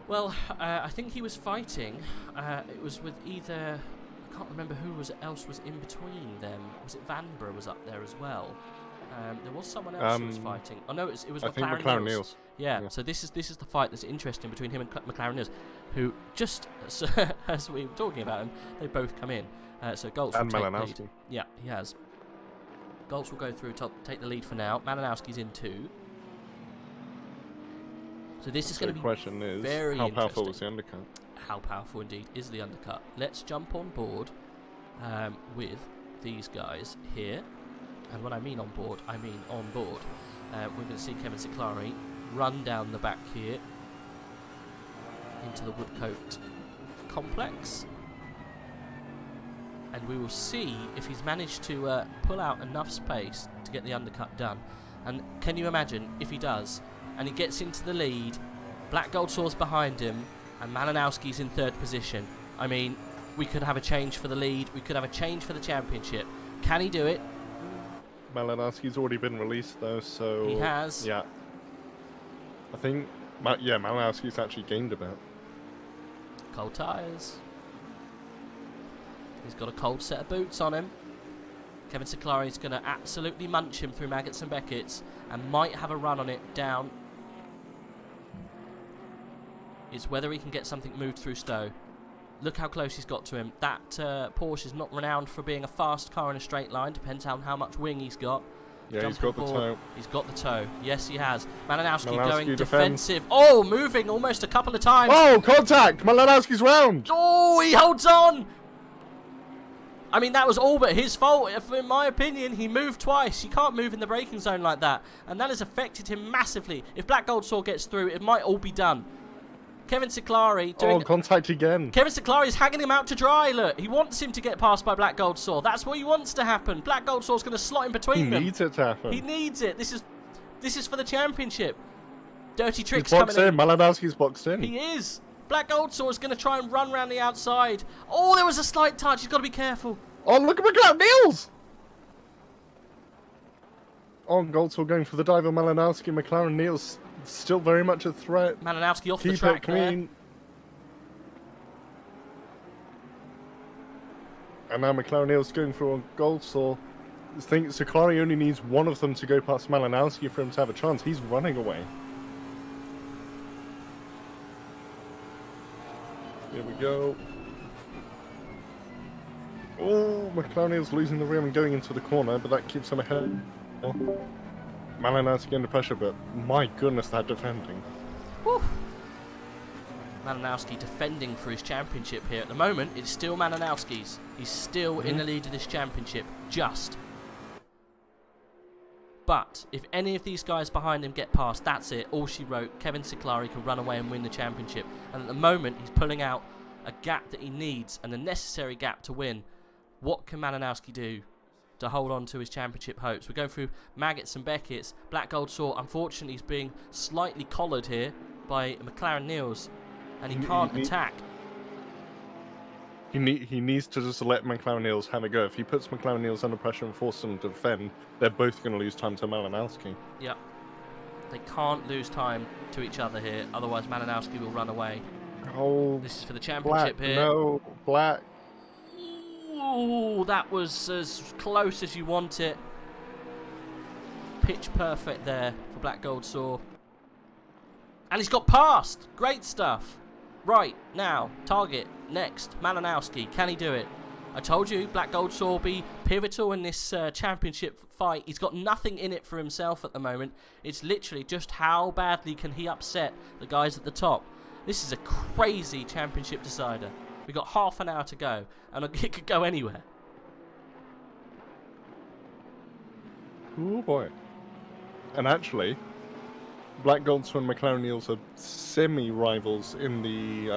Well, I think he was fighting. It was with either... I can't remember who else was in between them. Was it Vanbrugh was up there as well? There was someone else who was fighting. Oh no, it was I think McLaren Niels. Yeah, so this is the fight that's interesting between him and McLaren Niels, who just as we were talking about him, they both come in. So Gold's and Malinowski. Yeah, he has. Goltz will go through, take the lead for now. Malinowski's in 2. So this is going to be question is, very how interesting. powerful was the undercut? How powerful indeed is the undercut? Let's jump on board with these guys here. And when I mean on board, I mean on board. We're going to see Kevin Ciclari run down the back here into the Woodcote complex. And we will see if he's managed to pull out enough space to get the undercut done. And can you imagine if he does, and he gets into the lead, Black Gold Source behind him, and Malinowski's in 3rd position. I mean, we could have a change for the lead, we could have a change for the championship. Can he do it? Malinowski's already been released though, so... He has. Yeah. I think, yeah, Malinowski's actually gained a bit. Cold tyres. He's got a cold set of boots on him. Kevin Ciclari's going to absolutely munch him through Maggots and Beckett's and might have a run on it down. It's whether he can get something moved through Stowe. Look how close he's got to him. That Porsche is not renowned for being a fast car in a straight line. Depends on how much wing he's got. Yeah, he's got the toe. He's got the toe. Yes, he has. Malinowski going defends. defensive. Oh, moving almost a couple of times. Oh, contact! Malinowski's round! Oh, he holds on! I mean, that was all but his fault. In my opinion, he moved twice. You can't move in the braking zone like that. And that has affected him massively. If Black Gold Saw gets through, it might all be done. Kevin Ciclari doing... Oh, contact again. Kevin Ciclari is hanging him out to dry, look. He wants him to get passed by Black Gold Saw. That's what he wants to happen. Black Gold Saw's going to slot in between them. He needs it to happen. He needs it. This is for the championship. Dirty tricks He's boxed coming in. Malinowski's boxed in. He is. Black Gold Saw is going to try and run around the outside. Oh, there was a slight touch. He's got to be careful. Oh, look at McLaren Niels! Oh, Goldsaw going for the dive of Malinowski. McLaren Niels still very much a threat. Malinowski off Keep the track it clean. there. And now McLaren Niels going for on Goldsaw. I think Ciclari only needs one of them to go past Malinowski for him to have a chance. He's running away. Here we go. Oh, McLaren losing the rim and going into the corner, but that keeps him ahead. Malinowski under pressure, but my goodness, that defending. Woo. Malinowski defending for his championship here. At the moment, it's still Malinowski's. He's still in the lead of this championship, just. But if any of these guys behind him get past, that's it. All she wrote. Kevin Ciclari can run away and win the championship. And at the moment, he's pulling out a gap that he needs and the necessary gap to win. What can Malinowski do to hold on to his championship hopes? We're going through Maggots and Beckett's. Black Gold Saw, unfortunately, is being slightly collared here by McLaren Niels, and he can't attack. He needs to just let McLaren Niels have a go. If he puts McLaren Niels under pressure and forces them to defend, they're both going to lose time to Malinowski. Yep. They can't lose time to each other here, otherwise Malinowski will run away. Oh, this is for the championship Black, here. No, Black. Ooh, that was as close as you want it. Pitch perfect there for Black Gold Saw. And he's got past. Great stuff. Right, now, target, next, Malinowski. Can he do it? I told you, Black Gold Saw will be pivotal in this championship fight. He's got nothing in it for himself at the moment. It's literally just how badly can he upset the guys at the top. This is a crazy championship decider. We've got half an hour to go, and it could go anywhere. Oh boy. And actually, Black Gold Saw and McLaren Niels are semi-rivals in the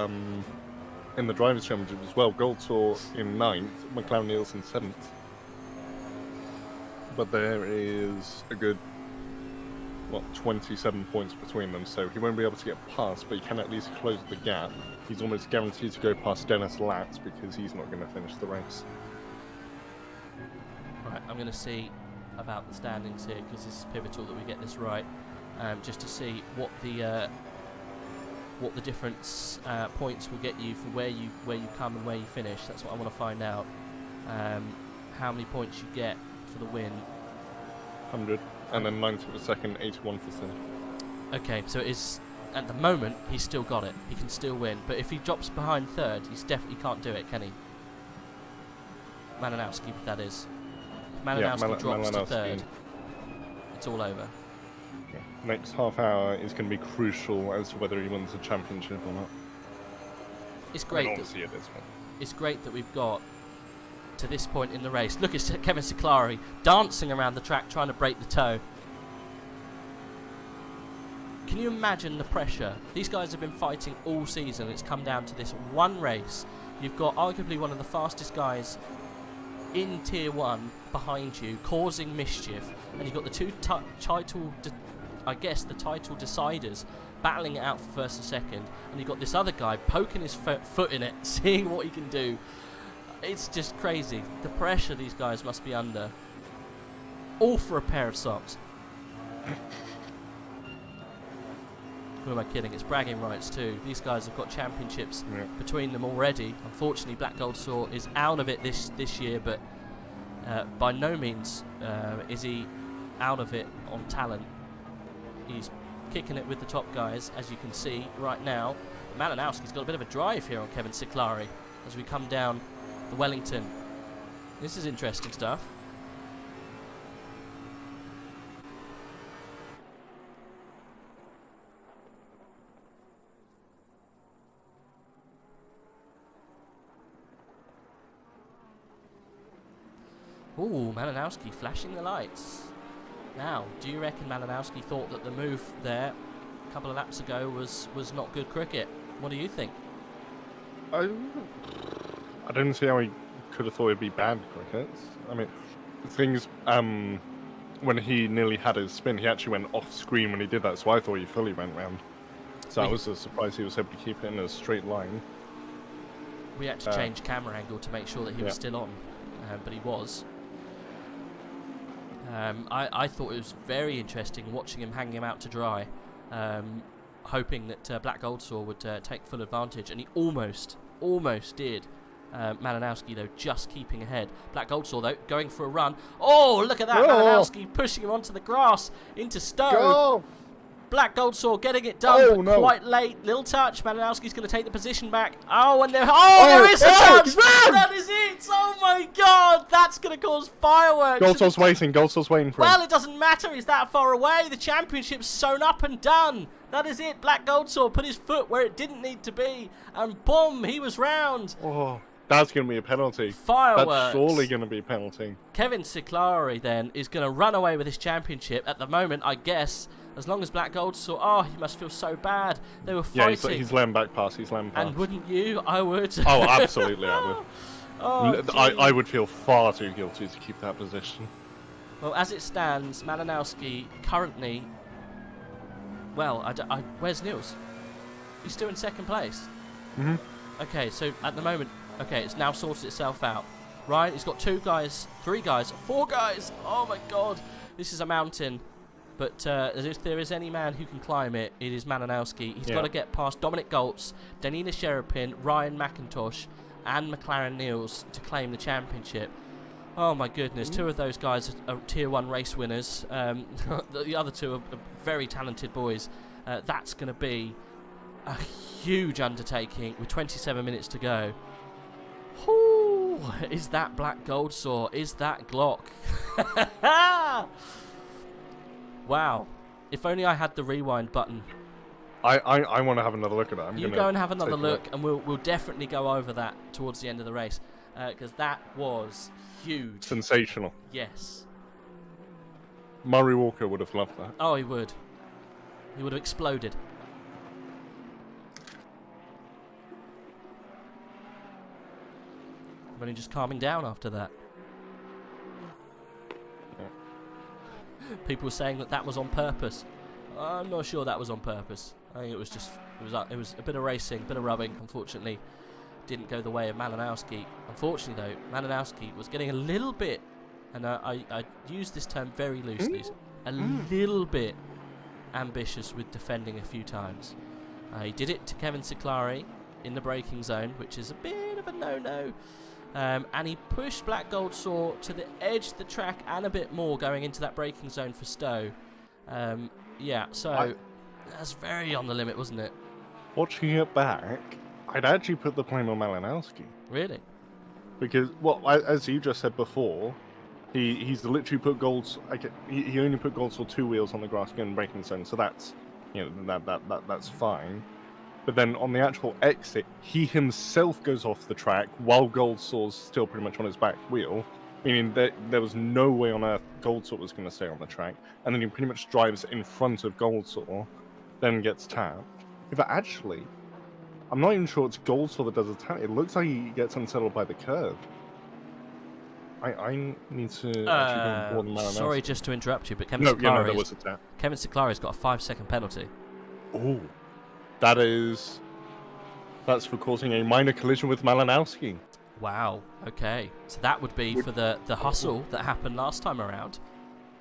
Drivers' Championship as well. Gold Saw in 9th, McLaren Niels in 7th. But there is a good, 27 points between them, so he won't be able to get past, but he can at least close the gap. He's almost guaranteed to go past Dennis Latz because he's not going to finish the race. Right, I'm going to see about the standings here because this is pivotal that we get this right, just to see what the different points will get you for where you come and where you finish. That's what I want to find out. How many points you get for the win. 100, and then 90 for second, 81 for third. Okay, so it is. At the moment, he's still got it. He can still win. But if he drops behind third, he's definitely can't do it, can he? Malinowski, that is. If Malinowski drops to Malinowski. third, it's all over. Yeah. Next half hour is going to be crucial as to whether he wins the championship or not. It's great. Obviously it is. It's great that we've got to this point in the race. Look at Kevin Siclari dancing around the track trying to break the toe. Can you imagine the pressure? These guys have been fighting all season. It's come down to this one race. You've got arguably one of the fastest guys in Tier 1 behind you, causing mischief. And you've got the two title deciders battling it out for first and second. And you've got this other guy poking his foot in it, seeing what he can do. It's just crazy. The pressure these guys must be under. All for a pair of socks. Who am I kidding? It's bragging rights too. These guys have got championships between them already. Unfortunately, Black Gold Saw is out of it this year, but by no means is he out of it on talent. He's kicking it with the top guys, as you can see right now. Malinowski's got a bit of a drive here on Kevin Siclari as we come down the Wellington. This is interesting stuff. Ooh, Malinowski flashing the lights. Now, do you reckon Malinowski thought that the move there a couple of laps ago was not good cricket? What do you think? I don't see how he could have thought it'd be bad cricket. I mean, the thing is, when he nearly had his spin, he actually went off screen when he did that, so I thought he fully went round. So I was surprised he was able to keep it in a straight line. We had to change camera angle to make sure that he was still on, but he was. I thought it was very interesting watching him hanging him out to dry, hoping that Black Gold Saw would take full advantage, and he almost did. Malinowski, though, just keeping ahead. Black Gold Saw, though, going for a run. Oh, look at that! Oh. Malinowski pushing him onto the grass, into Stowe. Go! Black Gold Saw getting it done, but quite late. Little touch. Malinowski's going to take the position back. Oh, and there is a touch! That is it! Oh my God! That's going to cause fireworks. Gold Saw's waiting for him. Well, it doesn't matter. He's that far away. The championship's sewn up and done. That is it. Black Gold Saw put his foot where it didn't need to be, and boom, he was round. Oh, that's going to be a penalty. Fireworks. That's surely going to be a penalty. Kevin Siclari then is going to run away with his championship. At the moment, I guess, as long as Black Gold Saw, oh, he must feel so bad. They were fighting. Yeah, he's laying back past. And wouldn't you? I would. Oh, absolutely, I would. Oh, I would feel far too guilty to keep that position. Well, as it stands, Malinowski currently... Well, where's Niels? He's still in second place. Mm-hmm. Okay, so at the moment... Okay, it's now sorted itself out. Right, he's got 2 guys, 3 guys, 4 guys. Oh my God, this is a mountain. But if there is any man who can climb it, it is Malinowski. He's got to get past Dominic Goltz, Danina Sherapin, Ryan McIntosh, and McLaren Niels to claim the championship. Oh my goodness, 2 of those guys are Tier 1 race winners. The other 2 are very talented boys. That's going to be a huge undertaking with 27 minutes to go. Whoo! Is that Black Gold Saw? Is that Glock? Wow. If only I had the rewind button. I want to have another look at that. You go and have another look, and we'll definitely go over that towards the end of the race, because that was huge. Sensational. Yes. Murray Walker would have loved that. Oh, he would. He would have exploded. I'm only just calming down after that. People were saying that was on purpose. I'm not sure that was on purpose. I think it was just it was a bit of racing, a bit of rubbing. Unfortunately, didn't go the way of Malinowski. Unfortunately, though, Malinowski was getting a little bit, and I use this term very loosely, a little bit ambitious with defending a few times. He did it to Kevin Siclari in the braking zone, which is a bit of a no-no. And he pushed Black Gold Saw to the edge of the track and a bit more going into that braking zone for Stowe. Yeah, so that's very on the limit, wasn't it? Watching it back, I'd actually put the blame on Malinowski. Really? Because, well, as you just said before, He's literally put golds. He only put golds for 2 wheels on the grass again, braking zone. So that's that's fine. But then on the actual exit, he himself goes off the track while Goldsaw's still pretty much on his back wheel, meaning that there was no way on earth Goldsaw was going to stay on the track. And then he pretty much drives in front of Goldsaw, then gets tapped. But actually, I'm not even sure it's Goldsaw that does the tap. It looks like he gets unsettled by the curve. I need to actually go more than sorry, just to interrupt you, but Kevin there was a tap. Kevin Siclari's got a 5-second penalty. Oh, that's for causing a minor collision with Malinowski. Wow. Okay, so that would be for the hustle that happened last time around.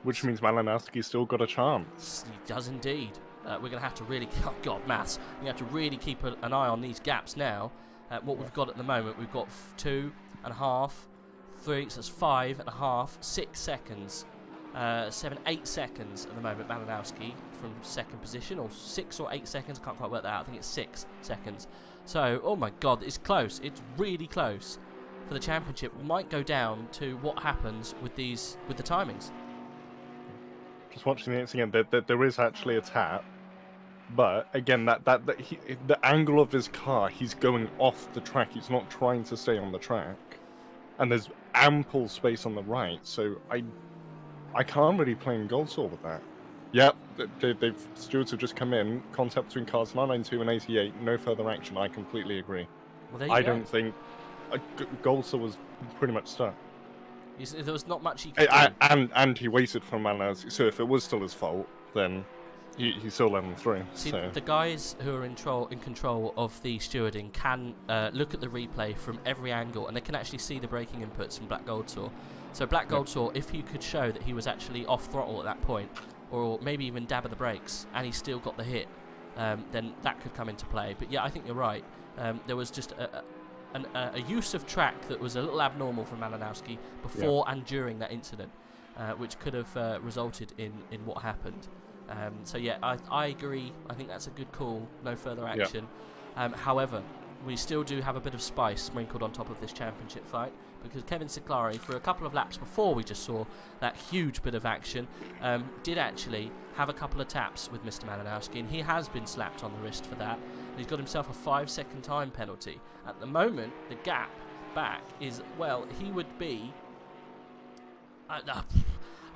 Which means Malinowski still got a chance. He does indeed. We're going to have to really... Oh, God, maths. We're going to have to really keep an eye on these gaps now. What we've got at the moment, we've got 2.5, 3, so that's 5.5, 6 seconds. 7, 8 seconds at the moment, Malinowski from second position, or 6 or 8 seconds, I can't quite work that out. I think it's 6 seconds. So, oh my God, it's close. It's really close for the championship. It might go down to what happens with the timings. Just watching the again, there is actually a tap, but again, the angle of his car, he's going off the track. He's not trying to stay on the track, and there's ample space on the right. So I can't really blame Goldsaw with that. Yep, stewards have just come in. Contact between cars 992 and 88. No further action. I completely agree. Well, there you I go. don't think Goldsaw was pretty much stuck. There was not much he could do. And he waited for Malinowski. So if it was still his fault, then he still let him through. See, so. The guys who are in control of the stewarding can look at the replay from every angle, and they can actually see the braking inputs from Black Goldsaw. So Black Goldsaw, if you could show that he was actually off throttle at that point, or maybe even dab of the brakes, and he still got the hit, then that could come into play. But yeah, I think you're right. There was just a use of track that was a little abnormal from Malinowski before and during that incident, which could have resulted in what happened. So yeah, I agree. I think that's a good call. No further action. However, we still do have a bit of spice sprinkled on top of this championship fight, because Kevin Siclari, for a couple of laps before we just saw that huge bit of action, did actually have a couple of taps with Mr. Malinowski, and he has been slapped on the wrist for that. And he's got himself a 5-second time penalty. At the moment, the gap back is, well, he would be...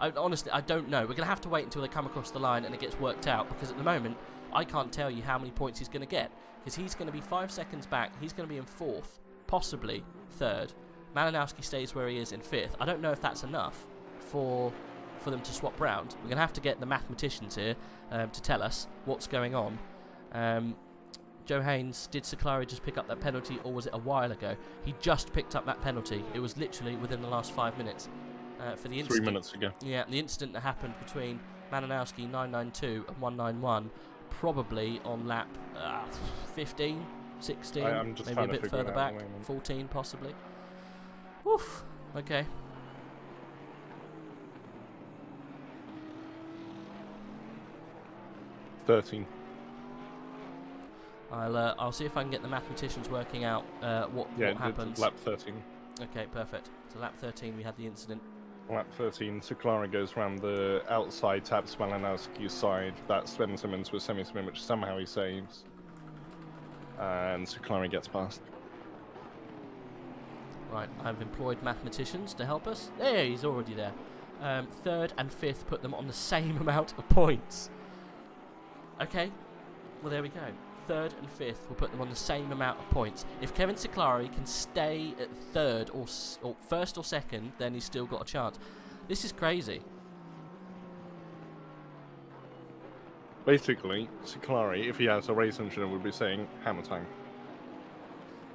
honestly, I don't know. We're going to have to wait until they come across the line and it gets worked out, because at the moment, I can't tell you how many points he's going to get, because he's going to be 5 seconds back. He's going to be in 4th, possibly 3rd. Malinowski stays where he is in 5th. I don't know if that's enough for them to swap round. We're going to have to get the mathematicians here to tell us what's going on. Joe Haynes, did Siclari just pick up that penalty, or was it a while ago? He just picked up that penalty. It was literally within the last 5 minutes. For the incident, 3 minutes ago. Yeah, the incident that happened between Malinowski 992 and 191, probably on lap 15, 16, maybe a bit further back, 14 possibly. Woof. Okay. .13. I'll see if I can get the mathematicians working out what happens. Lap 13. Okay, perfect. So lap 13 we had the incident. Lap 13, Siclari goes round the outside, taps Malinowski's side. That spins him into a semi-spin, which somehow he saves. And Siclari gets past. Right, I've employed mathematicians to help us. There, he's already there. 3rd and 5th put them on the same amount of points. Okay, well there we go. 3rd and 5th will put them on the same amount of points. If Kevin Siclari can stay at 3rd or 1st or 2nd, then he's still got a chance. This is crazy. Basically, Siclari, if he has a race engineer, would be saying hammer time.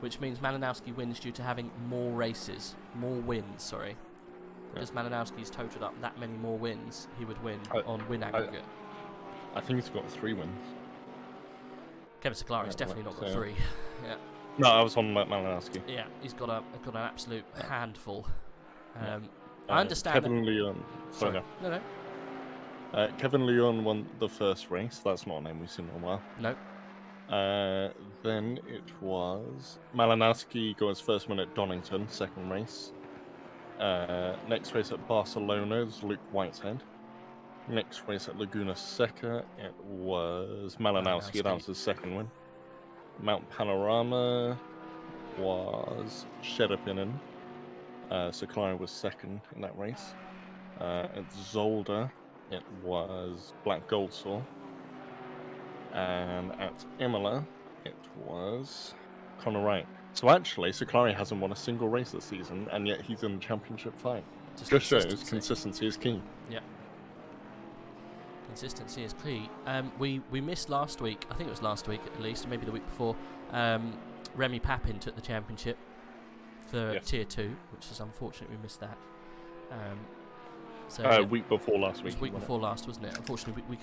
Which means Malinowski wins due to having more races. More wins, sorry. Because Malinowski's totaled up that many more wins, he would win on win aggregate. I think he's got 3 wins. Kevin Siclari's definitely not got 3. Yeah. No, I was on Malinowski. Yeah, he's got an absolute handful. I understand. Kevin Leon. Sorry. No. Kevin Leon won the first race. That's not a name we've seen in a while. No. Then it was Malinowski got his first win at Donington, second race. Next race at Barcelona is Luke Whitehead. Next race at Laguna Seca, it was Malinowski. That was his second win. Mount Panorama was Shedapinen. Saklara was second in that race. At Zolder, it was Black Goldsaw. And at Imola, it was Connor Wright. So actually, Saklara hasn't won a single race this season, and yet he's in the championship fight. Just shows consistency is key. Yeah. Consistency is key. We missed last week. I think it was last week at least, maybe the week before. Remy Papin took the championship for Tier 2, which is unfortunate we missed that. Week before last week. Week before last, wasn't it? Unfortunately, we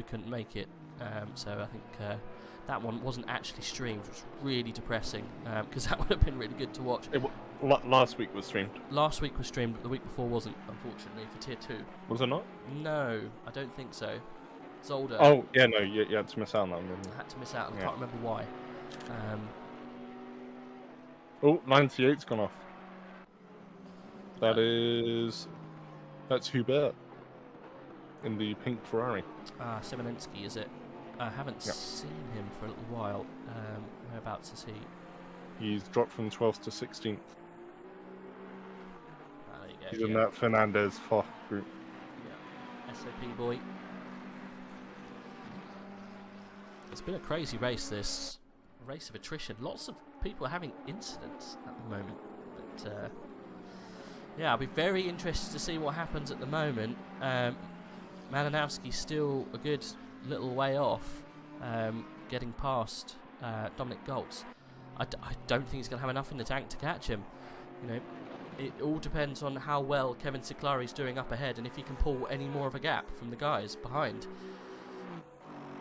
couldn't make it. So I think that one wasn't actually streamed, which was really depressing because that would have been really good to watch. Last week was streamed. Last week was streamed, but the week before wasn't, unfortunately, for Tier 2. Was it not? No, I don't think so. Zolder. Oh, yeah, no, you had to miss out on that one. I had to miss out, and I can't remember why. 98's gone off. That's Hubert in the pink Ferrari. Semenensky, is it? I haven't seen him for a little while. Whereabouts is he? He's dropped from 12th to 16th. There you go. He's in that Fernandez Foch group. Yeah. SOP boy. It's been a crazy race, this. A race of attrition. Lots of people are having incidents at the moment. But, yeah, I'll be very interested to see what happens at the moment. Malinowski's still a good little way off, getting past Dominic Goltz. I don't think he's going to have enough in the tank to catch him. You know, it all depends on how well Kevin Siklari's doing up ahead and if he can pull any more of a gap from the guys behind.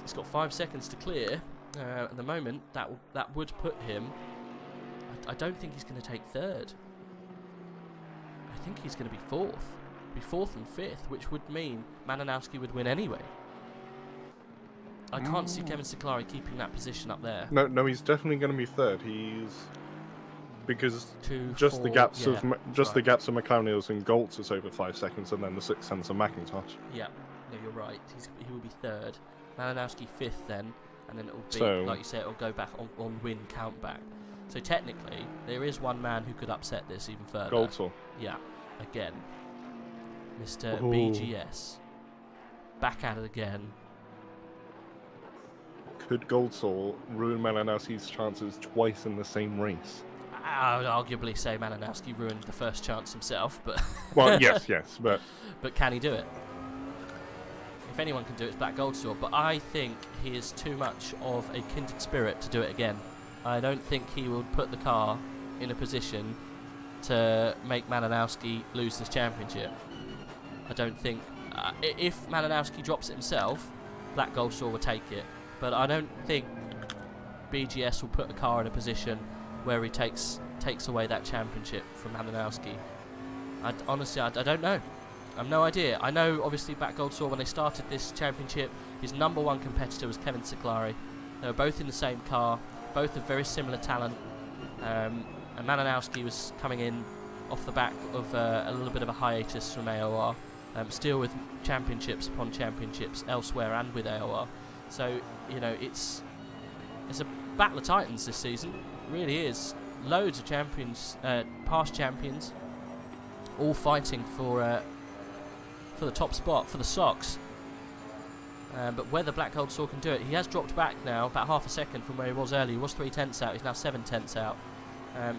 He's got 5 seconds to clear at the moment. That would put him. I don't think he's going to take third. I think he's going to be fourth. Be fourth and fifth, which would mean Malinowski would win anyway. I can't see Kevin Siklari keeping that position up there. No, he's definitely going to be third. Because the gaps of McLaren and Goltz is over 5 seconds, and then the 6 cents of McIntosh. Yeah, no, you're right. He will be third. Malinowski fifth then, and then it will be like you say, it will go back on win count back. So technically, there is one man who could upset this even further. Goltz. Yeah, again, Mr. BGS, back at it again. Could Goldsall ruin Malinowski's chances twice in the same race? I would arguably say Malinowski ruined the first chance himself, but... Well, yes, but... But can he do it? If anyone can do it, it's Black Goldsall, but I think he is too much of a kindred spirit to do it again. I don't think he will put the car in a position to make Malinowski lose this championship. I don't think... if Malinowski drops it himself, Black Goldsall will take it. But I don't think BGS will put the car in a position where he takes away that championship from Malinowski. Honestly, I don't know. I have no idea. I know, obviously, Black Goldsall, when they started this championship, his #1 competitor was Kevin Siklari. They were both in the same car, both of very similar talent. And Malinowski was coming in off the back of a little bit of a hiatus from AOR, still with championships upon championships elsewhere and with AOR. So, you know, it's a battle of titans this season. It really is. Loads of champions, past champions, all fighting for the top spot, for the socks. But whether Black Goldsall can do it, he has dropped back now, about half a second from where he was earlier. He was 3/10 out, he's now 7/10 out.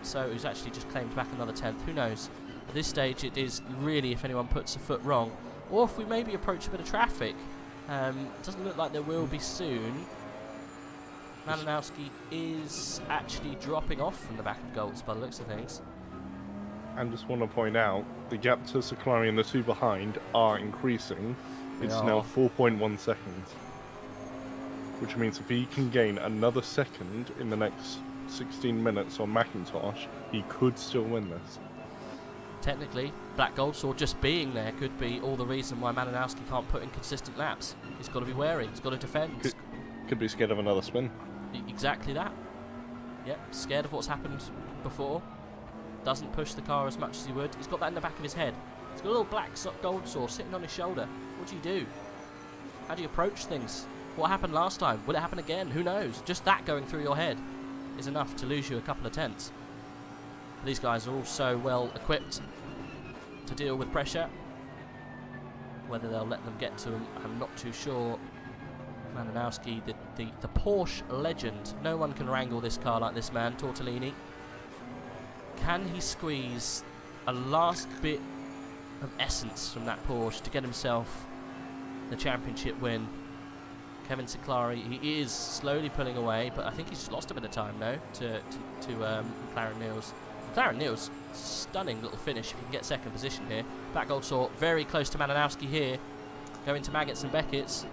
So he's actually just claimed back another 10th. Who knows? At this stage, it is really if anyone puts a foot wrong, or if we maybe approach a bit of traffic. Doesn't look like there will be soon. Malinowski is actually dropping off from the back of Goltz by the looks of things. And just want to point out, the gap to Siklari and the two behind are increasing. It's now 4.1 seconds. Which means if he can gain another second in the next 16 minutes on McIntosh, he could still win this. Technically, Black Goldsall just being there could be all the reason why Malinowski can't put in consistent laps. He's got to be wary, he's got to defend. Could be scared of another spin. Exactly that. Yep, scared of what's happened before. doesn't push the car as much as he would. He's got that in the back of his head. He's got a little black gold saw sitting on his shoulder. What do you do? How do you approach things? What happened last time? Will it happen again? Who knows? Just that going through your head is enough to lose you a couple of tenths. These guys are all so well equipped to deal with pressure. Whether they'll let them get to him, I'm not too sure. Malinowski, the Porsche legend. No one can wrangle this car like this man, Tortellini. Can he squeeze a last bit of essence from that Porsche to get himself the championship win? Kevin Ciclari, he is slowly pulling away, but I think he's just lost a bit of time, no, to McLaren Niels. McLaren Niels, stunning little finish if he can get second position here. Black Gold Saw very close to Malinowski here, going to Maggots and Beckett's.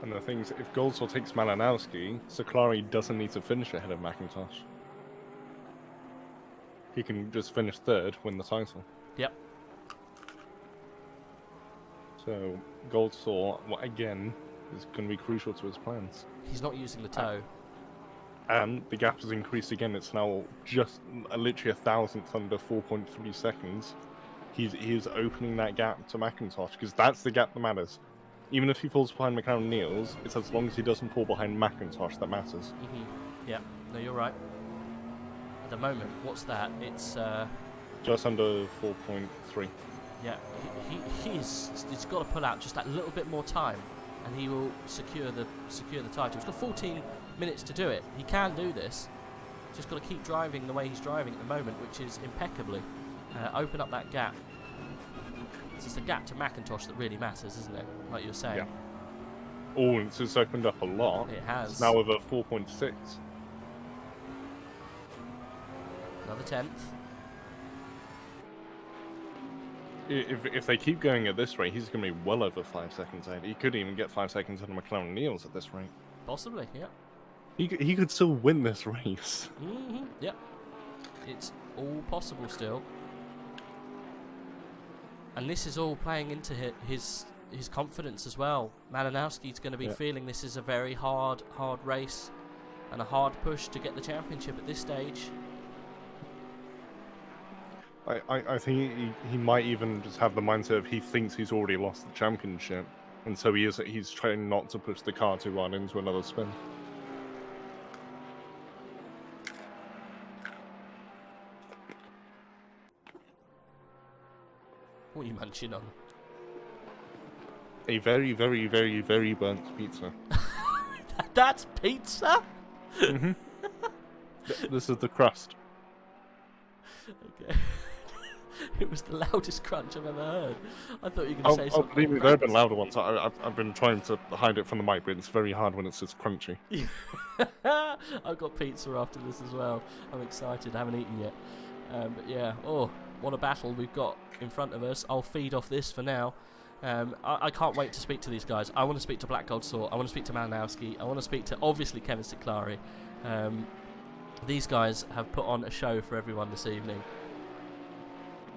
And the thing is, if Goldsaw takes Malinowski, Ciclari doesn't need to finish ahead of McIntosh. He can just finish third, win the title. Yep. So, Goldsaw, again, is going to be crucial to his plans. He's not using the toe. And the gap has increased again. It's now just literally 1,000th under 4.3 seconds. He's opening that gap to McIntosh, because that's the gap that matters. Even if he falls behind McLaren Niels, it's as long as he doesn't fall behind McIntosh that matters. Yeah, no, you're right. At the moment, what's that? It's just under 4.3. Yeah, he's got to pull out just that little bit more time, and he will secure the title. He's got 14 minutes to do it. He can do this. Just got to keep driving the way he's driving at the moment, which is impeccably. Open up that gap. It's the gap to McIntosh that really matters, isn't it? Like you were saying. Yeah. Oh, it's just opened up a lot. It has. It's now over 4.6. Another 10th. If they keep going at this rate, he's going to be well over 5 seconds ahead. He could even get 5 seconds ahead of McLaren Niels at this rate. Possibly, yeah. He could still win this race. Yep. It's all possible still. And this is all playing into his confidence as well. Malinowski's going to be feeling this is a very hard race and a hard push to get the championship at this stage. I think he might even just have the mindset of he thinks he's already lost the championship, and so he's trying not to push the car too hard into another spin. What are you munching on? A very, very, very, very burnt pizza. That's pizza? This is the crust. Okay. It was the loudest crunch I've ever heard. I thought you were going to say something. Believe me, there have been louder ones. I've been trying to hide it from the mic, but it's very hard when it's just crunchy. I've got pizza after this as well. I'm excited. I haven't eaten yet. But yeah, what a battle we've got in front of us. I'll feed off this for now. I can't wait to speak to these guys. I want to speak to Black Gold Saw. I want to speak to Malinowski. I want to speak to, obviously, Kevin Ciclari. These guys have put on a show for everyone this evening.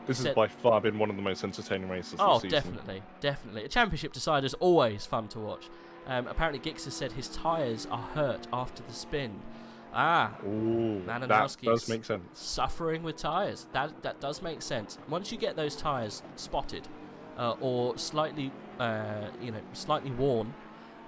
This has by far been one of the most entertaining races this season. Definitely. A championship decider is always fun to watch. Apparently, Gix has said his tyres are hurt after the spin. Malinowski that does make sense. Suffering with tyres. That does make sense. Once you get those tyres spotted or slightly, slightly worn,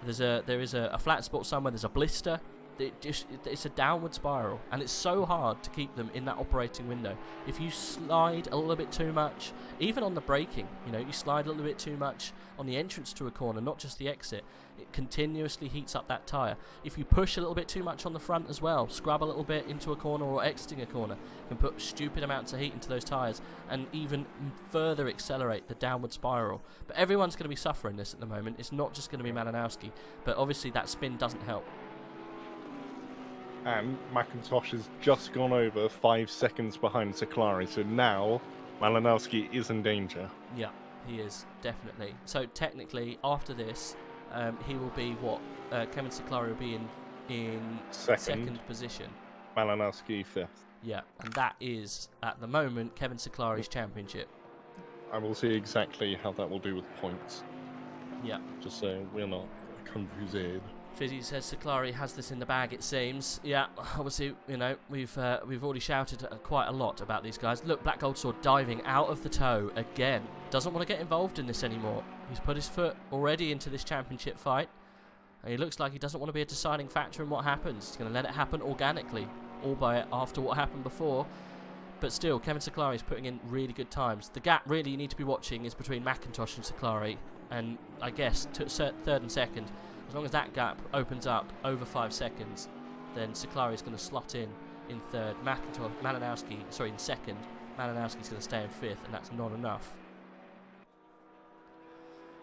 there is a flat spot somewhere. There's a blister. It's a downward spiral, and it's so hard to keep them in that operating window. If you slide a little bit too much, even on the braking, you slide a little bit too much on the entrance to a corner, not just the exit, it continuously heats up that tyre. If you push a little bit too much on the front as well, scrub a little bit into a corner or exiting a corner, you can put stupid amounts of heat into those tyres and even further accelerate the downward spiral. But everyone's going to be suffering this at the moment. It's not just going to be Malinowski, but obviously that spin doesn't help. And McIntosh has just gone over 5 seconds behind Ciclari, so now Malinowski is in danger. Yeah, he is, definitely. So technically, after this, he will be what? Kevin Ciclari will be in second position. Malinowski 5th. Yeah, and that is, at the moment, Kevin Ciclari's championship. I will see exactly how that will do with points. Yeah. Just so we're not confused. Fizzy says Seclari has this in the bag, it seems. Yeah, obviously, you know, we've already shouted quite a lot about these guys. Look, Black Gold Sword diving out of the toe again. Doesn't want to get involved in this anymore. He's put his foot already into this championship fight. And he looks like he doesn't want to be a deciding factor in what happens. He's going to let it happen organically, albeit after what happened before. But still, Kevin Seclari is putting in really good times. The gap really you need to be watching is between McIntosh and Seclari. And I guess third and second. As long as that gap opens up over 5 seconds, then Seclari is going to slot in third. Malinowski, sorry, in second. Malinowski's going to stay in fifth, and that's not enough.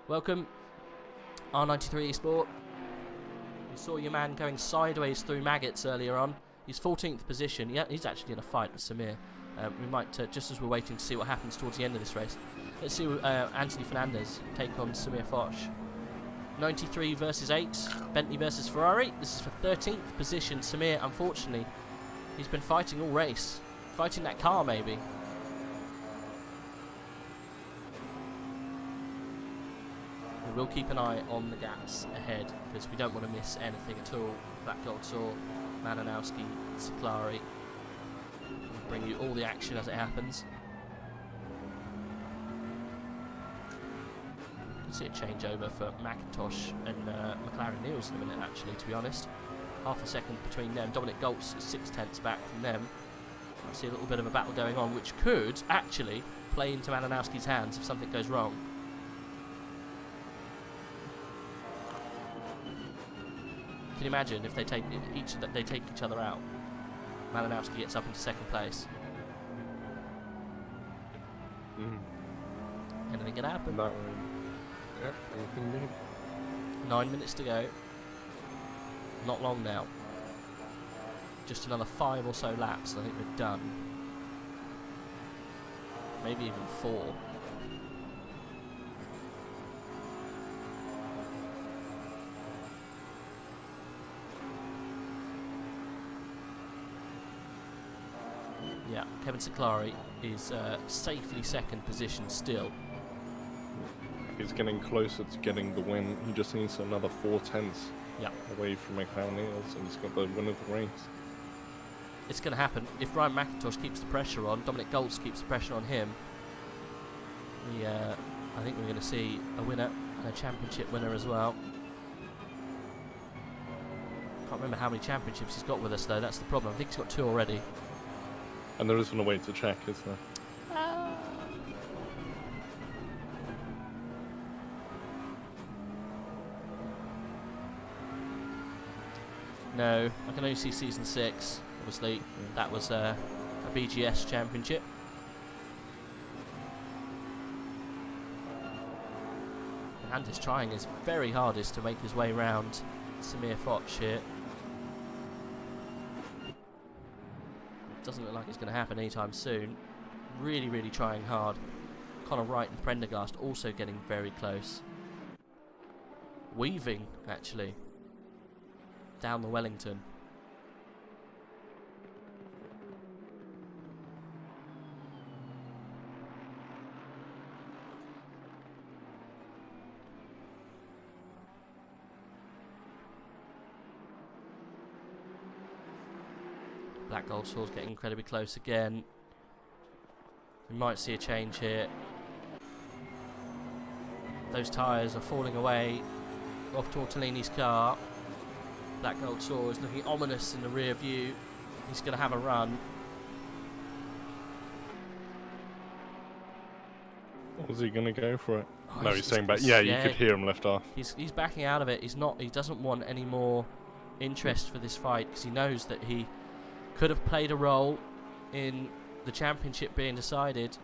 Welcome, R93 Esport. You saw your man going sideways through maggots earlier on. He's 14th position. Yeah, he's actually in a fight with Samir. We might, just as we're waiting to see what happens towards the end of this race, let's see Anthony Fernandez take on Samir Foch. 93 versus 8, Bentley versus Ferrari. This is for 13th position. Samir, unfortunately, he's been fighting all race. Fighting that car, maybe. We will keep an eye on the gaps ahead, because we don't want to miss anything at all. Black Gold Sword, Malinowski, Seclari. We'll bring you all the action as it happens. See a changeover for McIntosh and McLaren Niels in a minute, actually, to be honest. Half a second between them. Dominic Goltz is 6/10 back from them. I see a little bit of a battle going on, which could actually play into Malinowski's hands if something goes wrong. Can you imagine if they take each other out? Malinowski gets up into second place. Anything can happen. That way. Yep, anything good. 9 minutes to go. Not long now. Just another 5 or so laps, and I think we're done. Maybe even 4. Yeah, Kevin Seclari is safely second position still. He's getting closer to getting the win. He just needs another 4/10 away from McLaren Niels, and he's got the win of the race. It's going to happen. If Ryan McIntosh keeps the pressure on, Dominic Goltz keeps the pressure on him, I think we're going to see a winner and a championship winner as well. Can't remember how many championships he's got with us, though. That's the problem. I think he's got 2 already. And there isn't a way to check, is there? No, I can only see season 6. Obviously, that was a BGS championship. And is trying his very hardest to make his way round Samir Foch here. Doesn't look like it's going to happen anytime soon. Really, really trying hard. Connor Wright and Prendergast also getting very close. Weaving, actually, down the Wellington. Black Gold Sword's getting incredibly close again. We might see a change here. Those tyres are falling away off Tortellini's car. Black Gold Sword is looking ominous in the rear view. He's going to have a run. Was he going to go for it? Oh, no, he's saying back. Yeah, you could hear him lift off. He's backing out of it. He doesn't want any more interest for this fight because he knows that he could have played a role in the championship being decided.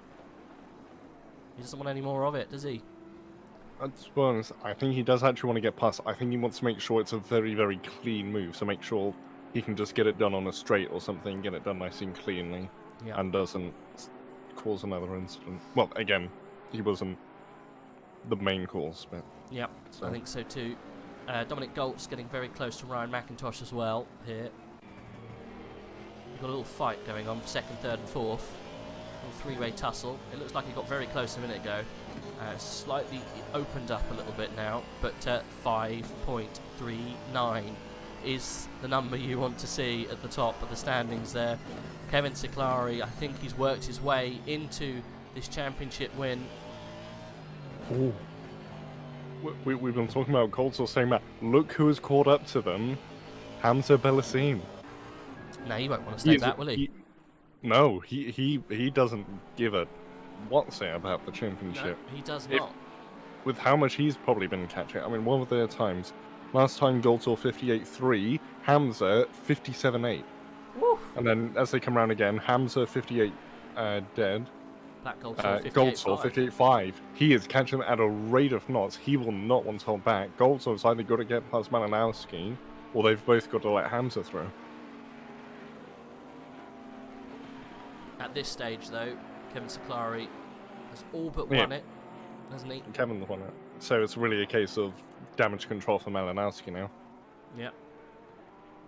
He doesn't want any more of it, does he? To be honest, I think he does actually want to get past. I think he wants to make sure it's a very, very clean move. So make sure he can just get it done on a straight or something, get it done nice and cleanly, and doesn't cause another incident. Well, again, he wasn't the main cause, but... Yeah, so. I think so too. Dominic Goltz getting very close to Ryan McIntosh as well here. We've got a little fight going on for second, third and fourth. three-way tussle. It looks like it got very close a minute ago. Slightly opened up a little bit now, but 5.39 is the number you want to see at the top of the standings there. Kevin Ciclari, I think he's worked his way into this championship win. Ooh. We've been talking about Goldsor saying that. Look who has caught up to them. Hamza Bellassine. No, he won't want to stay back, will he? No, he doesn't give a what's it about the championship. No, he does not. With how much he's probably been catching. I mean, what were their times? Last time Goldsor 58.3, Hamza 57.8. And then as they come around again, Hamza 58 dead. Black Goldsor 58.5. He is catching at a rate of knots. He will not want to hold back. Goldsor's either got to get past Malinowski, or they've both got to let Hamza through. At this stage, though, Kevin Ciclari has all but won it, hasn't he? Kevin won it. So it's really a case of damage control for Malinowski now. Yep.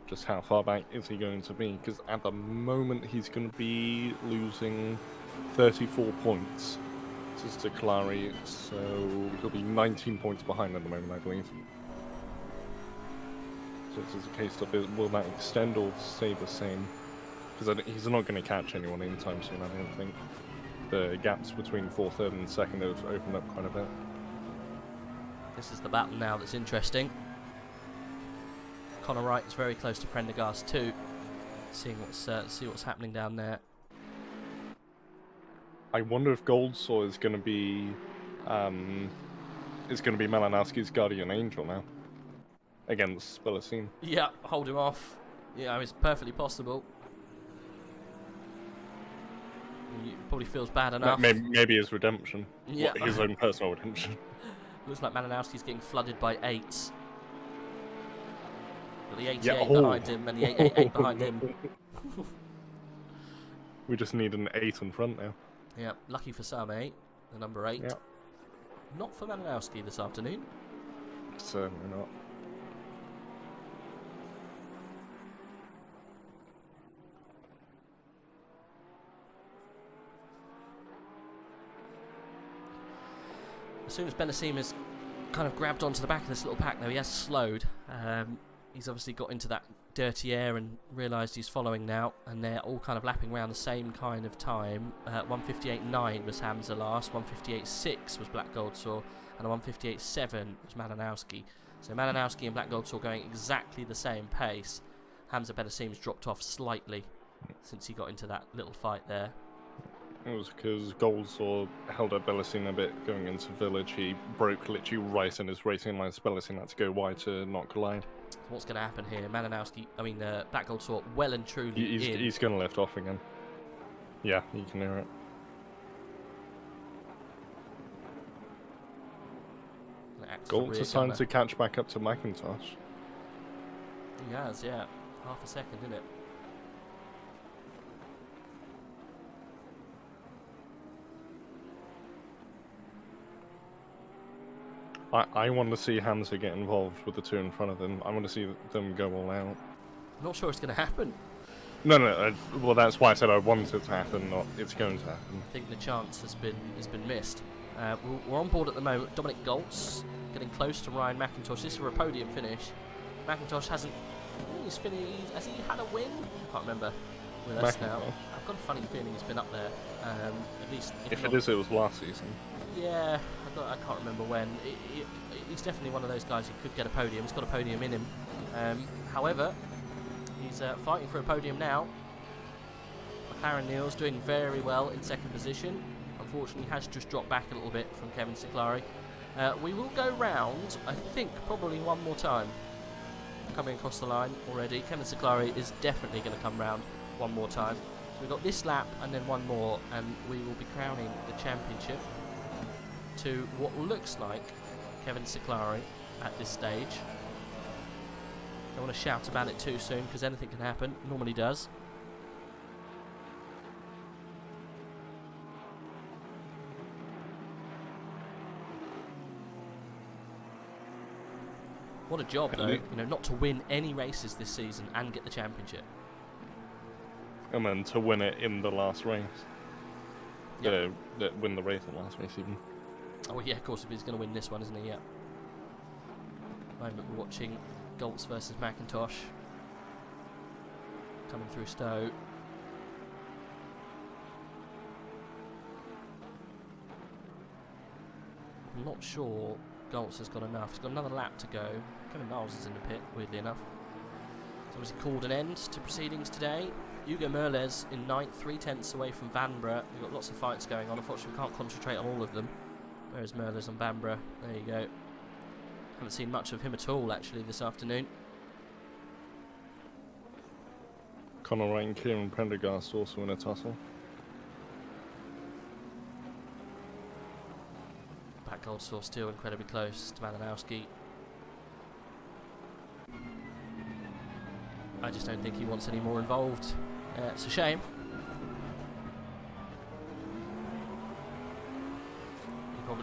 Just how far back is he going to be? Because at the moment he's going to be losing 34 points to Ciclari, so he'll be 19 points behind at the moment, I believe. So it's just a case of will that extend or stay the same? Because he's not going to catch anyone anytime soon, I don't think. The gaps between 4th, 3rd and 2nd have opened up quite a bit. This is the battle now that's interesting. Connor Wright is very close to Prendergast too. See what's happening down there. I wonder if Goldsor is going to be Malinowski's guardian angel now against Bellassine. Yeah, hold him off. Yeah, it's perfectly possible. He probably feels bad enough. Maybe his redemption. Yeah. His own personal redemption. Looks like Malinowski's getting flooded by 8s. But the 88 Yeah, behind him and the 888 behind him. We just need an 8 in front now. Yeah, lucky for some, the number 8. Yeah. Not for Malinowski this afternoon. Certainly not. As soon as Bellassine has kind of grabbed onto the back of this little pack, though, he has slowed. He's obviously got into that dirty air and realised he's following now, and they're all kind of lapping around the same kind of time. 158.9 was Hamza last, 158.6 was Black Goldsor, and a 158.7 was Malinowski. So Malinowski and Black Goldsor going exactly the same pace. Hamza Bellassine's dropped off slightly since he got into that little fight there. It was because Goldsor held up Bellassine a bit going into Village. He broke literally right in his racing line. Bellassine had to go wide to not collide. What's going to happen here? Black Goldsor well and truly in. He's going to lift off again. Yeah, you can hear it. Goldsor's trying to catch back up to McIntosh. He has, yeah. Half a second, isn't it? I want to see Hamza get involved with the two in front of them. I want to see them go all out. I'm not sure it's going to happen. No. Well, that's why I said I want it to happen, not it's going to happen. I think the chance has been missed. We're on board at the moment. Dominic Goltz getting close to Ryan McIntosh. This is for a podium finish. McIntosh hasn't. Has he had a win? I can't remember with us now. I've got a funny feeling he's been up there. At least if it is, it was last season. Yeah, I can't remember when. He's definitely one of those guys who could get a podium. He's got a podium in him. However, he's fighting for a podium now. McLaren Neal's doing very well in second position. Unfortunately, has just dropped back a little bit from Kevin Ciclari. We will go round, I think, probably one more time. Coming across the line already. Kevin Ciclari is definitely going to come round one more time. So we've got this lap and then one more, and we will be crowning the championship to what looks like Kevin Ciclari at this stage. Don't want to shout about it too soon because anything can happen. Normally does. What a job, though, not to win any races this season and get the championship. And then to win it in the last race. win the race in last race even. Oh yeah, of course, he's going to win this one, isn't he? Yeah. Moment we're watching Goltz versus McIntosh coming through Stowe. I'm not sure Goltz has got enough. He's got another lap to go. Kevin Niles is in the pit, weirdly enough. He's obviously called an end to proceedings today. Hugo Merles in 9th, 3/10 away from Vanbrugh. We've got lots of fights going on. Unfortunately, we can't concentrate on all of them. Whereas Merles on Vanbrugh. There you go. Haven't seen much of him at all, actually, this afternoon. Conor Wright and Kieran Prendergast also in a tussle. Black Goldsaw still incredibly close to Malinowski. I just don't think he wants any more involved. It's a shame.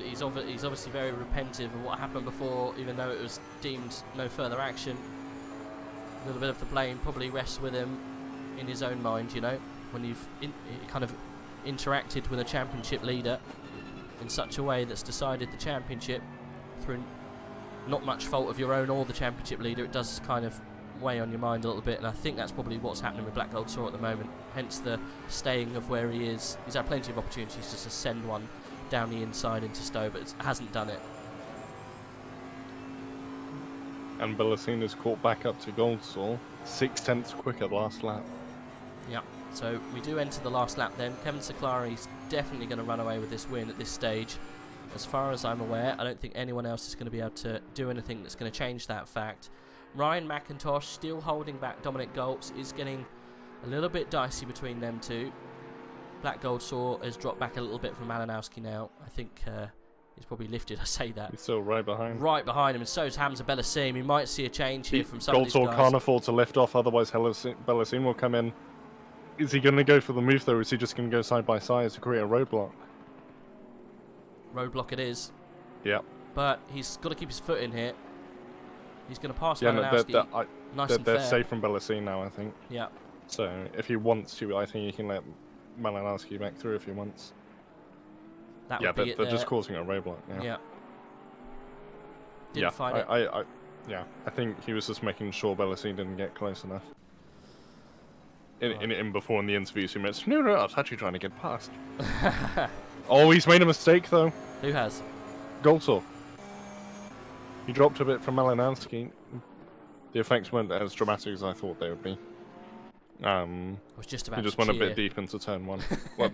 He's obviously very repentive of what happened before, even though it was deemed no further action. A little bit of the blame probably rests with him in his own mind, you know, when you've kind of interacted with a championship leader in such a way that's decided the championship through not much fault of your own or the championship leader. It does kind of weigh on your mind a little bit, and I think that's probably what's happening with Black Goldsaw at the moment, hence the staying of where he is. He's had plenty of opportunities just to send one down the inside into Stowe, but hasn't done it. And Bellasina's caught back up to Goldsaw, 6/10 quicker last lap. Yeah, so we do enter the last lap then. Kevin Siclari's definitely going to run away with this win at this stage. As far as I'm aware, I don't think anyone else is going to be able to do anything that's going to change that fact. Ryan McIntosh still holding back Dominic Goltz. Is getting a little bit dicey between them two. Black Goldsaw has dropped back a little bit from Malinowski now. I think he's probably lifted, I say that. He's still right behind. Right behind him, and so is Hamza Bellasine. We might see a change here from some of these guys. Goldsaw can't afford to lift off, otherwise Bellasine will come in. Is he going to go for the move though, or is he just going to go side by side to create a roadblock? Roadblock it is. Yeah. But he's got to keep his foot in here. He's going to pass Malinowski nice and fair. They're safe from Bellasine now, I think. Yeah. So if he wants to, I think he can let Malinowski back through if he wants. That would be they're just causing a roadblock. Yeah. Didn't find it. I think he was just making sure Bellasine didn't get close enough. In before in the interviews, he mentioned, no, I was actually trying to get past. Oh, he's made a mistake though. Who has? Goldsaw. He dropped a bit from Malinowski. The effects weren't as dramatic as I thought they would be. I was just about he just went a bit deep into turn 1. Well,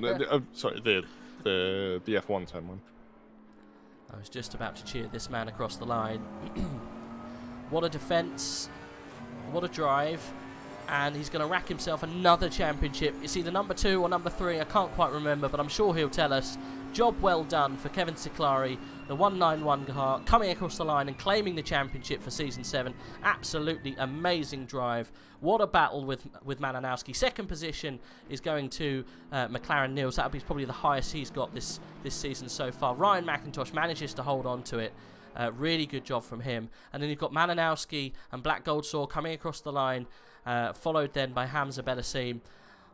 sorry, the F1 turn 1. I was just about to cheer this man across the line. What a defence. What a drive. And he's going to rack himself another championship. It's either number 2 or number 3. I can't quite remember, but I'm sure he'll tell us. Job well done for Kevin Siclari, the 191 car, coming across the line and claiming the championship for Season 7. Absolutely amazing drive. What a battle with Malinowski. Second position is going to McLaren Nils. That'll be probably the highest he's got this season so far. Ryan McIntosh manages to hold on to it. Really good job from him. And then you've got Malinowski and Black Goldsaw coming across the line, followed then by Hamza Bellasine.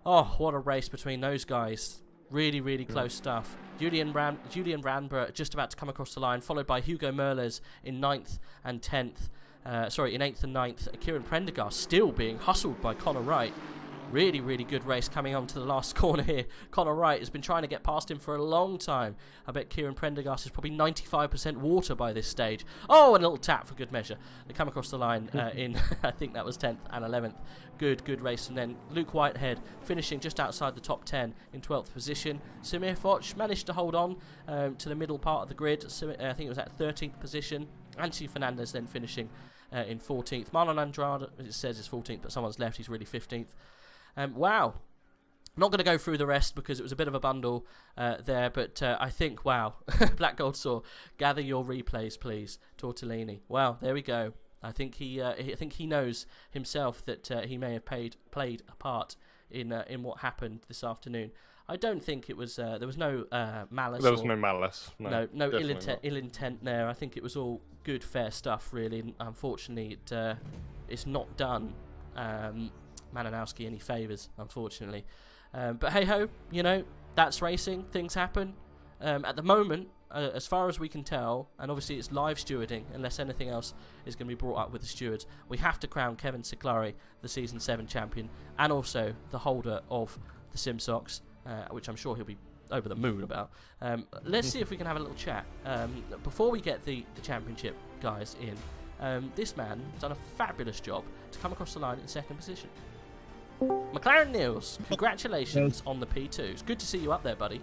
Oh, what a race between those guys. Really, really close stuff. Julian Randborough just about to come across the line, followed by Hugo Merles in 9th and 10th. In 8th and 9th. Kieran Prendergast still being hustled by Conor Wright. Really, really good race coming on to the last corner here. Conor Wright has been trying to get past him for a long time. I bet Kieran Prendergast is probably 95% water by this stage. Oh, and a little tap for good measure. They come across the line in, I think that was 10th and 11th. Good race. And then Luke Whitehead finishing just outside the top 10 in 12th position. Samir Foch managed to hold on to the middle part of the grid. I think it was at 13th position. Anthony Fernandez then finishing in 14th. Marlon Andrade, it says is 14th, but someone's left. He's really 15th. Wow. Not going to go through the rest because it was a bit of a bundle there, but I think, wow. Black Goldsaw, gather your replays, please. Tortellini. Wow, there we go. I think he knows himself that he may have played a part in what happened this afternoon. I don't think it was. There was no malice. There was no malice. No ill intent there. I think it was all good, fair stuff, really. And unfortunately, it's not done Malinowski any favours, unfortunately. But hey ho, you know, that's racing. Things happen. At the moment, as far as we can tell, and obviously it's live stewarding, unless anything else is going to be brought up with the stewards, we have to crown Kevin Ciclari the Season 7 champion, and also the holder of the Sim Socks, which I'm sure he'll be over the moon about. Let's see if we can have a little chat. Before we get the championship guys in, this man has done a fabulous job to come across the line in 2nd position. McLaren Niels, congratulations on the P2. It's good to see you up there, buddy.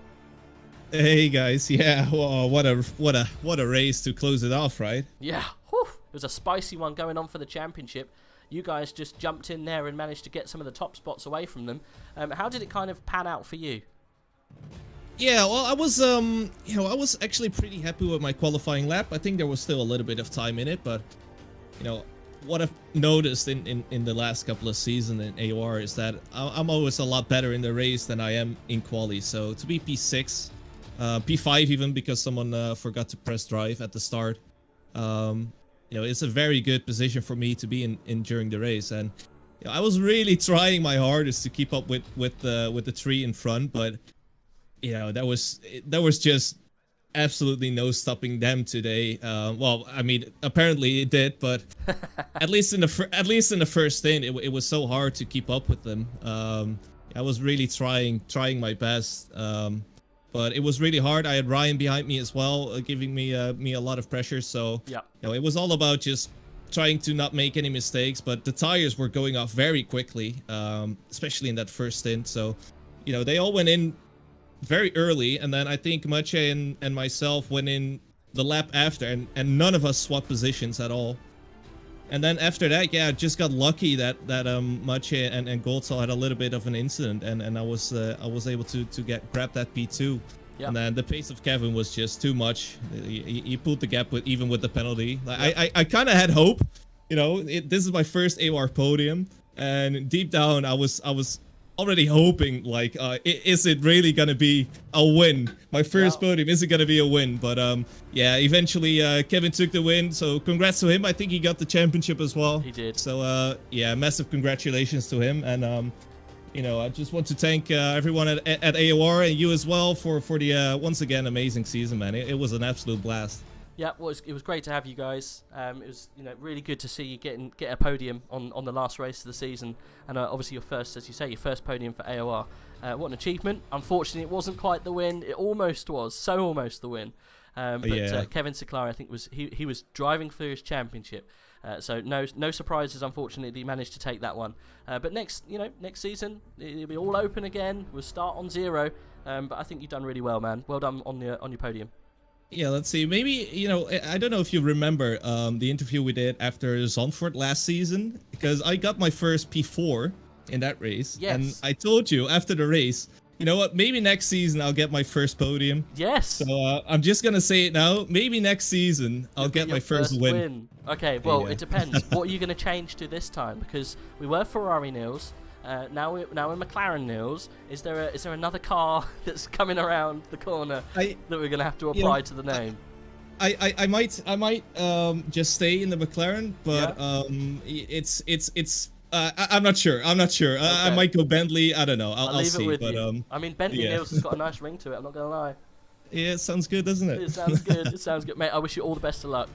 Hey guys, yeah, well, what a race to close it off, right? Yeah, whew, it was a spicy one going on for the championship. You guys just jumped in there and managed to get some of the top spots away from them. How did it kind of pan out for you? Yeah, well, I was actually pretty happy with my qualifying lap. I think there was still a little bit of time in it, but what I've noticed in the last couple of seasons in AOR is that I'm always a lot better in the race than I am in quali. So to be P6, P5 even, because someone forgot to press drive at the start, it's a very good position for me to be in during the race. And I was really trying my hardest to keep up with the tree in front, but there was just absolutely no stopping them today. Well, I mean, apparently it did, but at least in the first stint, it was so hard to keep up with them. I was really trying my best, but it was really hard. I had Ryan behind me as well, giving me a lot of pressure. So yeah, it was all about just trying to not make any mistakes. But the tires were going off very quickly, especially in that first stint. So they all went in very early, and then I think Mache and myself went in the lap after, and none of us swapped positions at all. And then after that, yeah, I just got lucky that Mache and Goldsall had a little bit of an incident, and I was able to grab that P2. Yep. And then the pace of Kevin was just too much. He pulled the gap even with the penalty. Yep. I kind of had hope. This is my first AOR podium, and deep down I was already hoping, like, is it really gonna be a win? My first podium, is it gonna be a win? But yeah, eventually Kevin took the win, so congrats to him. I think he got the championship as well. He did. So yeah, massive congratulations to him. And I just want to thank everyone at AOR and you as well for the once again amazing season, man. It was an absolute blast. Yeah, well, it was great to have you guys. It was really good to see you get a podium on the last race of the season, and obviously your first, as you say, your first podium for AOR. What an achievement! Unfortunately, it wasn't quite the win. It almost was, so almost the win. But yeah. Kevin Ciclari, I think he was driving for his championship. So no surprises, unfortunately, he managed to take that one. But next season it'll be all open again. We'll start on 0. But I think you've done really well, man. Well done on your podium. Yeah, let's see. Maybe, I don't know if you remember the interview we did after Zandvoort last season, because I got my first P4 in that race. Yes. And I told you after the race, you know what, maybe next season I'll get my first podium. Yes. So I'm just going to say it now. Maybe next season I'll get my first win. Okay, well, It depends. What are you going to change to this time? Because we were Ferrari Niels. Now we're McLaren Niels. Is there another car that's coming around the corner that we're gonna have to apply to the name? I might just stay in the McLaren, but I'm not sure. Okay. I might go Bentley. I don't know. I'll leave see. It with you. I mean, Bentley Niels has got a nice ring to it. I'm not gonna lie. Yeah, it sounds good, doesn't it? It sounds good. It sounds good, mate. I wish you all the best of luck.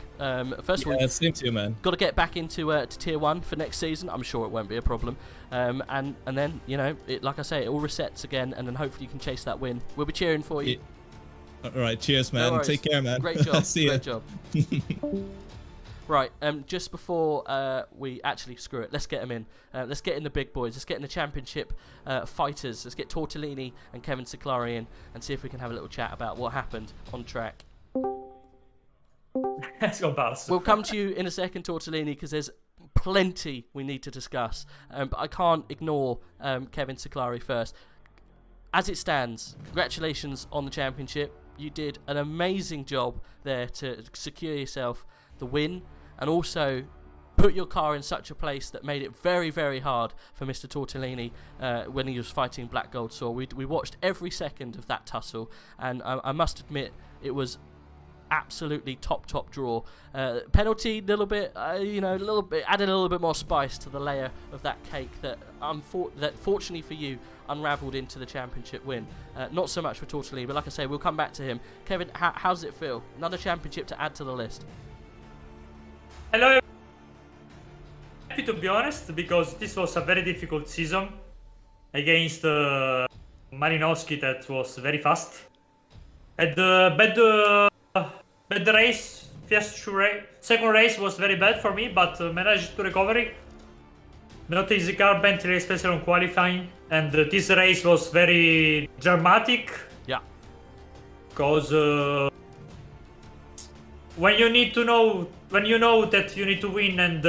First of all, same to you, man. Got to get back into to Tier 1 for next season. I'm sure it won't be a problem. And then like I say, it all resets again, and then hopefully you can chase that win. We'll be cheering for you. All right, cheers, man. No Take care, man. Great job. See Great ya. job. Right, just before we actually screw it, let's get them in. Let's get in the big boys. Let's get in the championship fighters. Let's get Tortellini and Kevin Ciclari in and see if we can have a little chat about what happened on track. Let's go, Ballast. We'll come to you in a second, Tortellini, because there's plenty we need to discuss. But I can't ignore Kevin Ciclari first. As it stands, congratulations on the championship. You did an amazing job there to secure yourself the win, and also put your car in such a place that made it very, very hard for Mr. Tortellini when he was fighting Black Gold Saw. We watched every second of that tussle, and I must admit it was absolutely top draw. Penalty, little bit, added a little bit more spice to the layer of that cake that fortunately for you unravelled into the championship win. Not so much for Tortellini, but like I say, we'll come back to him. Kevin, how does it feel? Another championship to add to the list. Hello. Happy to be honest, because this was a very difficult season against Malinowski that was very fast. And bad race, second race was very bad for me, but managed to recover it. Not easy car, Bentley, especially on qualifying. And this race was very dramatic. Yeah. Because when you know that you need to win, and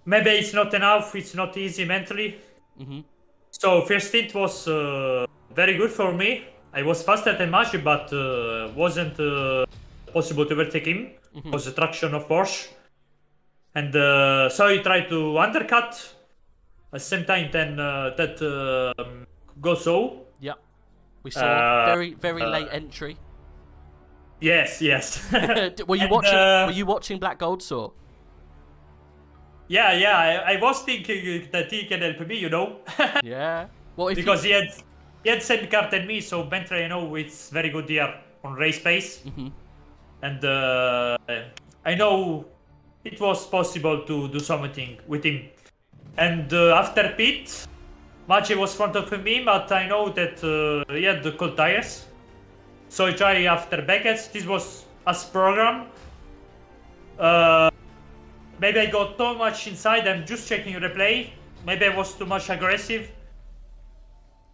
maybe it's not enough, it's not easy mentally. Mm-hmm. So first stint was very good for me. I was faster than Machi, but wasn't possible to overtake him. Mm-hmm. Was the traction of Porsche. And so he tried to undercut. At the same time, then that goes so. Yeah. We saw very late entry. Yes. Were you watching Black Gold Saw? Yeah. I was thinking that he can help me, Yeah. Well, because he had same car than me, so Bentley, it's very good here on race pace. Mm-hmm. And I know it was possible to do something with him. And after pit, Machi was front of me, but I know that he had the cold tires. So I tried after Beckett's. This was as program. Maybe I got too much inside. I'm just checking replay. Maybe I was too much aggressive.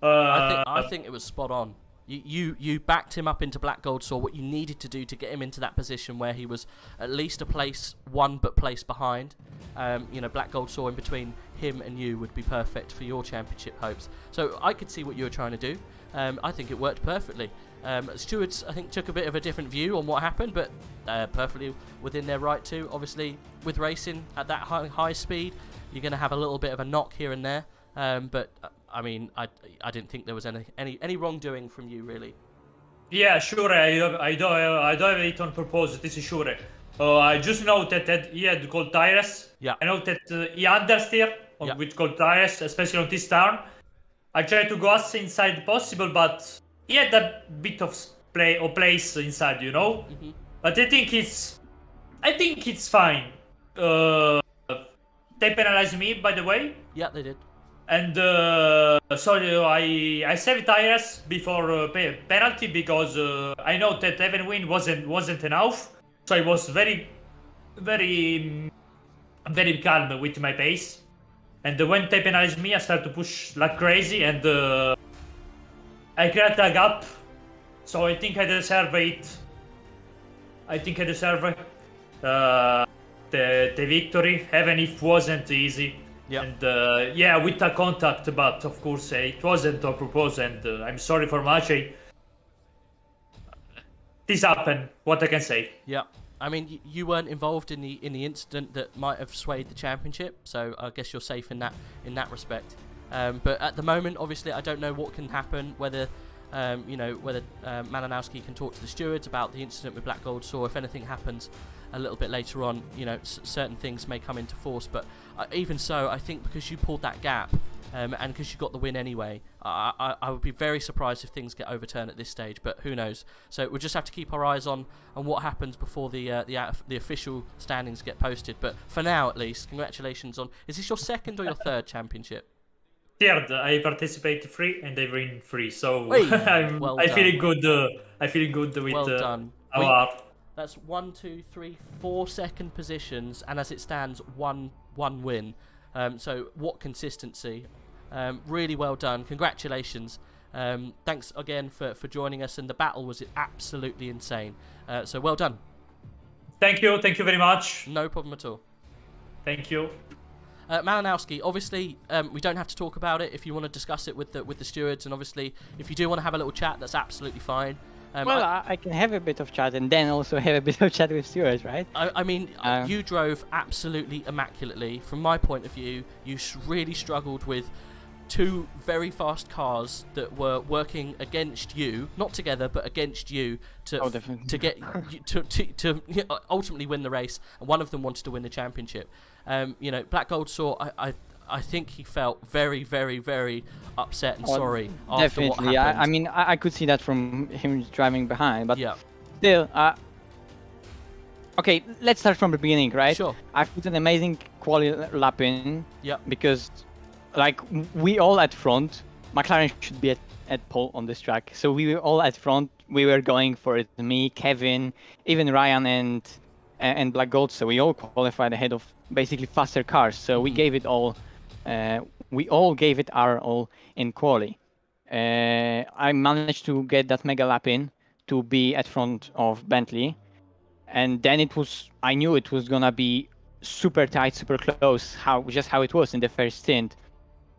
I think it was spot on. You backed him up into Black Gold Saw, what you needed to do to get him into that position where he was at least a place one but place behind. Black Gold Saw in between him and you would be perfect for your championship hopes. So I could see what you were trying to do. I think it worked perfectly. Stewards, I think, took a bit of a different view on what happened, but perfectly within their right to. Obviously, with racing at that high speed, you're going to have a little bit of a knock here and there. But I mean, I didn't think there was any wrongdoing from you, really. Yeah, sure. I don't have it on purpose. This is sure. I just know that he had cold tires. Yeah. I know that he understeer with cold tires, especially on this turn. I tried to go as inside possible, but he had a bit of place inside, Mm-hmm. But I think it's fine. They penalized me, by the way. Yeah, they did. And so I saved tires before penalty because I know that even win wasn't enough. So I was very calm with my pace. And when they penalized me, I started to push like crazy, and I created a gap. So I think I deserve it. I think I deserve the victory, even if it wasn't easy. Yep. And with the contact, but of course it wasn't on purpose, and I'm sorry for Maciej. This happened, what I can say. Yeah, I mean, you weren't involved in the incident that might have swayed the championship, so I guess you're safe in that respect. But at the moment, obviously, I don't know what can happen, whether Malinowski can talk to the stewards about the incident with Black Gold Saw. If anything happens a little bit later on, certain things may come into force. But even so, I think because you pulled that gap and because you got the win anyway, I would be very surprised if things get overturned at this stage. But who knows? So we'll just have to keep our eyes on what happens before the official standings get posted. But for now, at least, congratulations on. Is this your second or your third championship? Third, I participate 3 and I win 3, so Well I done. feeling good. I feeling good with well done. our. That's 1, 2, 3, 4 second positions, and as it stands, one win. So what consistency! Really well done. Congratulations. Thanks again for joining us, and the battle was absolutely insane. So well done. Thank you very much. No problem at all. Thank you. Malinowski, obviously, we don't have to talk about it if you want to discuss it with the stewards, and obviously, if you do want to have a little chat, that's absolutely fine. I can have a bit of chat and then also have a bit of chat with stewards, right? I mean, you drove absolutely immaculately. From my point of view, you really struggled with two very fast cars that were working against you, not together but against you, to get to ultimately win the race, and one of them wanted to win the championship. Black Gold Saw, I think he felt very, very, very upset and sorry after what happened. I mean, I could see that from him driving behind, but still, okay, let's start from the beginning, right? Sure. I've put an amazing quality lap in, yeah, because like we all at front, McLaren should be at pole on this track, so we were all at front. We were going for it. Me, Kevin, even Ryan and Black Gold. So we all qualified ahead of basically faster cars. So we gave it all. We all gave it our all in quali. I managed to get that mega lap in to be at front of Bentley, and then I knew it was gonna be super tight, super close. How it was in the first stint.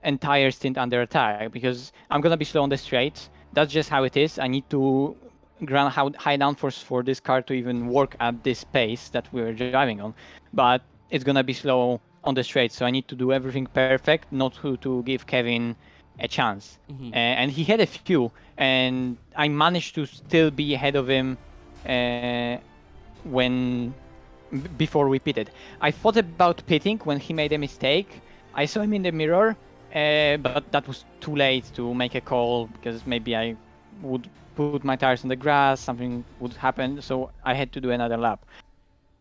Entire stint under attack, because I'm gonna be slow on the straight. That's just how it is. I need to grant high downforce for this car to even work at this pace that we're driving on, but it's gonna be slow on the straight, so I need to do everything perfect, not to give Kevin a chance. And he had a few, and I managed to still be ahead of him before we pitted. I thought about pitting when he made a mistake. I saw him in the mirror, but that was too late to make a call, because maybe I would put my tires on the grass, something would happen, so I had to do another lap.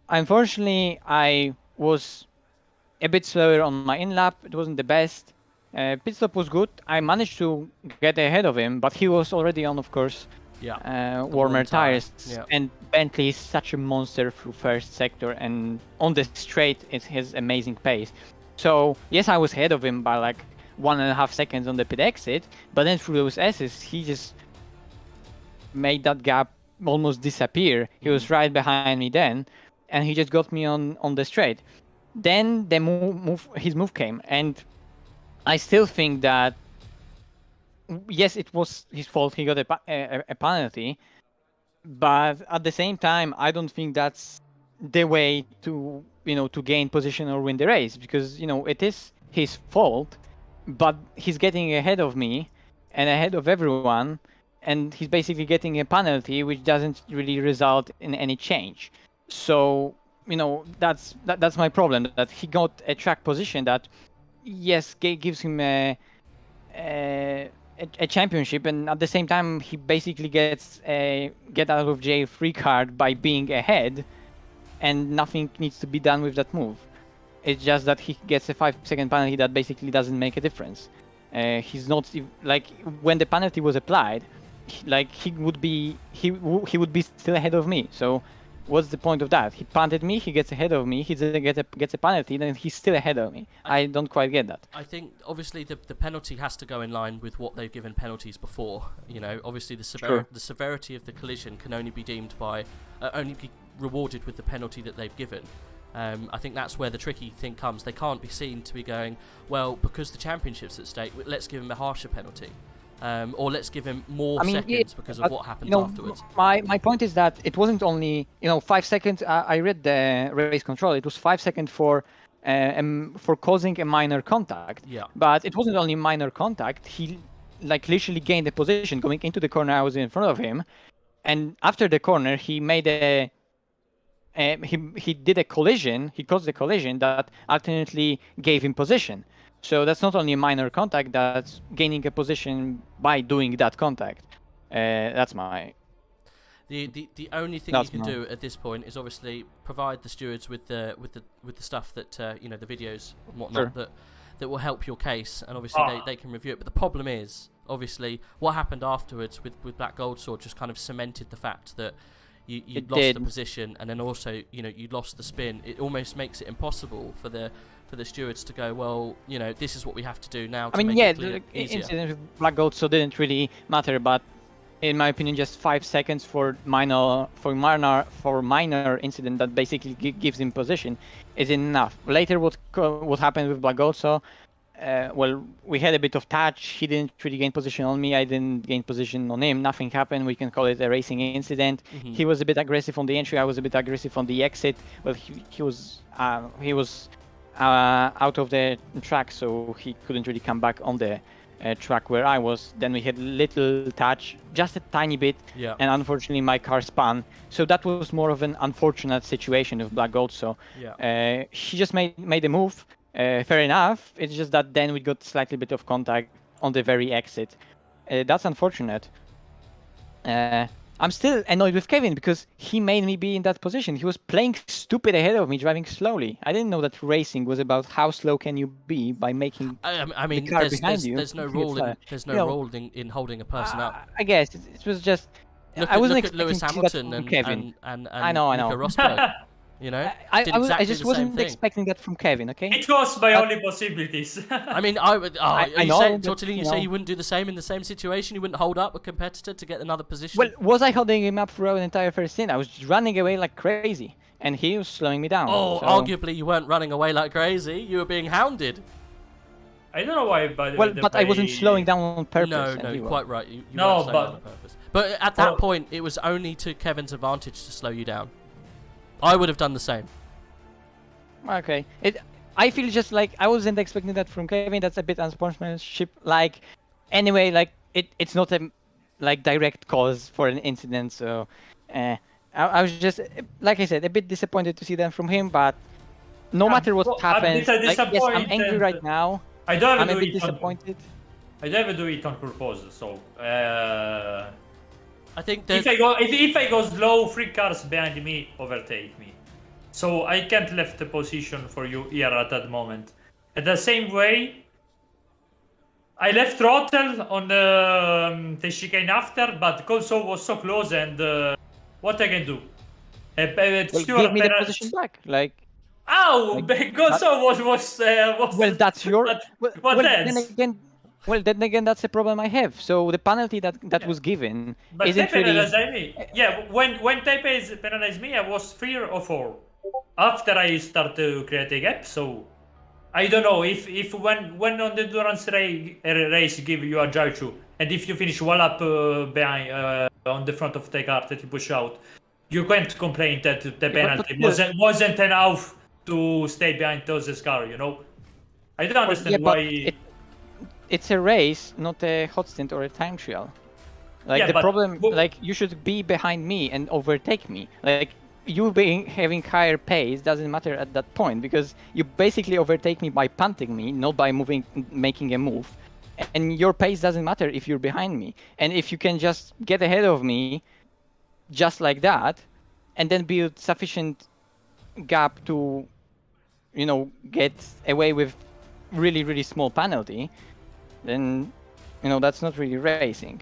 Unfortunately, I was a bit slower on my in-lap. It wasn't the best. Pit stop was good. I managed to get ahead of him, but he was already on, of course, warmer tires. Yeah. And Bentley is such a monster through first sector, and on the straight it has amazing pace. So yes, I was ahead of him by like 1.5 seconds on the pit exit, but then through those S's, he just made that gap almost disappear. He was right behind me then, and he just got me on the straight. Then the his move came, and I still think that yes, it was his fault. He got a penalty, but at the same time, I don't think that's the way to gain position or win the race, because it is his fault. But he's getting ahead of me and ahead of everyone, and he's basically getting a penalty which doesn't really result in any change. So that's my problem, that he got a track position that yes gives him a championship, and at the same time he basically gets a get out of jail free card by being ahead, and nothing needs to be done with that move. It's just that he gets a 5-second penalty that basically doesn't make a difference. He's not like, when the penalty was applied, he would be still ahead of me. So what's the point of that? He punted me, he gets ahead of me, he gets a penalty, then he's still ahead of me. I don't quite get that. I think obviously the penalty has to go in line with what they've given penalties before. Obviously the severity of the collision can only be deemed by only be rewarded with the penalty that they've given. I think that's where the tricky thing comes. They can't be seen to be going, well, because the championship's at stake, let's give him a harsher penalty. Or let's give him more seconds because of what happened afterwards. My point is that it wasn't only 5 seconds. I read the race control. It was 5 seconds for causing a minor contact. Yeah. But it wasn't only minor contact. He literally gained a position going into the corner. I was in front of him, and after the corner, he made he did a collision. He caused a collision that ultimately gave him position. So that's not only a minor contact, that's gaining a position by doing that contact. That's my... The only thing you can do at this point is obviously provide the stewards with the stuff that the videos and whatnot that will help your case, and obviously they can review it. But the problem is obviously what happened afterwards with Black Gold Sword just kind of cemented the fact that you lost the position, and then also you lost the spin. It almost makes it impossible for the stewards to go, well, this is what we have to do now. The incident with Black Gold so didn't really matter, but in my opinion, just 5 seconds for minor incident that basically gives him position is enough. Later, what happened with Black Gold? So, well, we had a bit of touch. He didn't really gain position on me. I didn't gain position on him. Nothing happened. We can call it a racing incident. He was a bit aggressive on the entry. I was a bit aggressive on the exit. Well, he was out of the track, so he couldn't really come back on the track where I was. Then we had little touch, just a tiny bit, Yeah. and unfortunately my car spun. So that was more of an unfortunate situation with Black Gold. So Yeah. he just made a move. Fair enough. It's just that then we got slightly bit of contact on the very exit. That's unfortunate. I'm still annoyed with Kevin because he made me be in that position. He was playing stupid ahead of me, driving slowly. I didn't know that racing was about how slow can you be by making I mean, the car behind you. there's no rule in holding a person up. I guess it was just. Look I wasn't at Lewis expecting to see that Hamilton from Kevin. and I know. Nico Rosberg. You know, I did exactly just the wasn't same thing. expecting that from Kevin. Okay. It was my only possibilities. I mean, I know. But, You say you wouldn't do the same in the same situation. You wouldn't hold up a competitor to get another position. Well, was I holding him up throughout the entire first stint? I was just running away like crazy, and he was slowing me down. Oh, so... arguably you weren't running away like crazy. You were being hounded. I don't know why, but I wasn't slowing down on purpose. No, you're quite right. You No, weren't slowing down on purpose. But at that point, it was only to Kevin's advantage to slow you down. I would have done the same. Okay. I feel just like I wasn't expecting that from Kevin. That's a bit unsportsmanship. Like, anyway, like it's not a like direct cause for an incident. So, I was just, like I said, a bit disappointed to see that from him. But no matter what happens, like, yes, I'm angry right now. I'm a bit disappointed. I never do it on purpose. So, I think that if I go slow, 3 cars behind me overtake me. So I can't left the position for you here at that moment. At the same way, I left throttle on the chicane after, but Colso was so close, and what I can do? Give me the position back, like. Ow! Like, Colso was. Well, that's your. Well, then again, that's a problem I have. So the penalty that was given but isn't they really. penalized me. Yeah, when Taipei penalized me, I was 3 or 4. After I start to create a gap, so I don't know if when on the endurance race give you a Jaichu, and if you finish one lap behind on the front of the car that you push out, you can't complain that the penalty wasn't enough to stay behind those car. You know, I don't understand why. It's a race, not a hot stint or a time trial. Like the problem, like you should be behind me and overtake me. Like. You having higher pace doesn't matter at that point because you basically overtake me by punting me, not by making a move. And your pace doesn't matter if you're behind me. And if you can just get ahead of me, just like that, and then build sufficient gap to, get away with really, really small penalty, then, that's not really racing.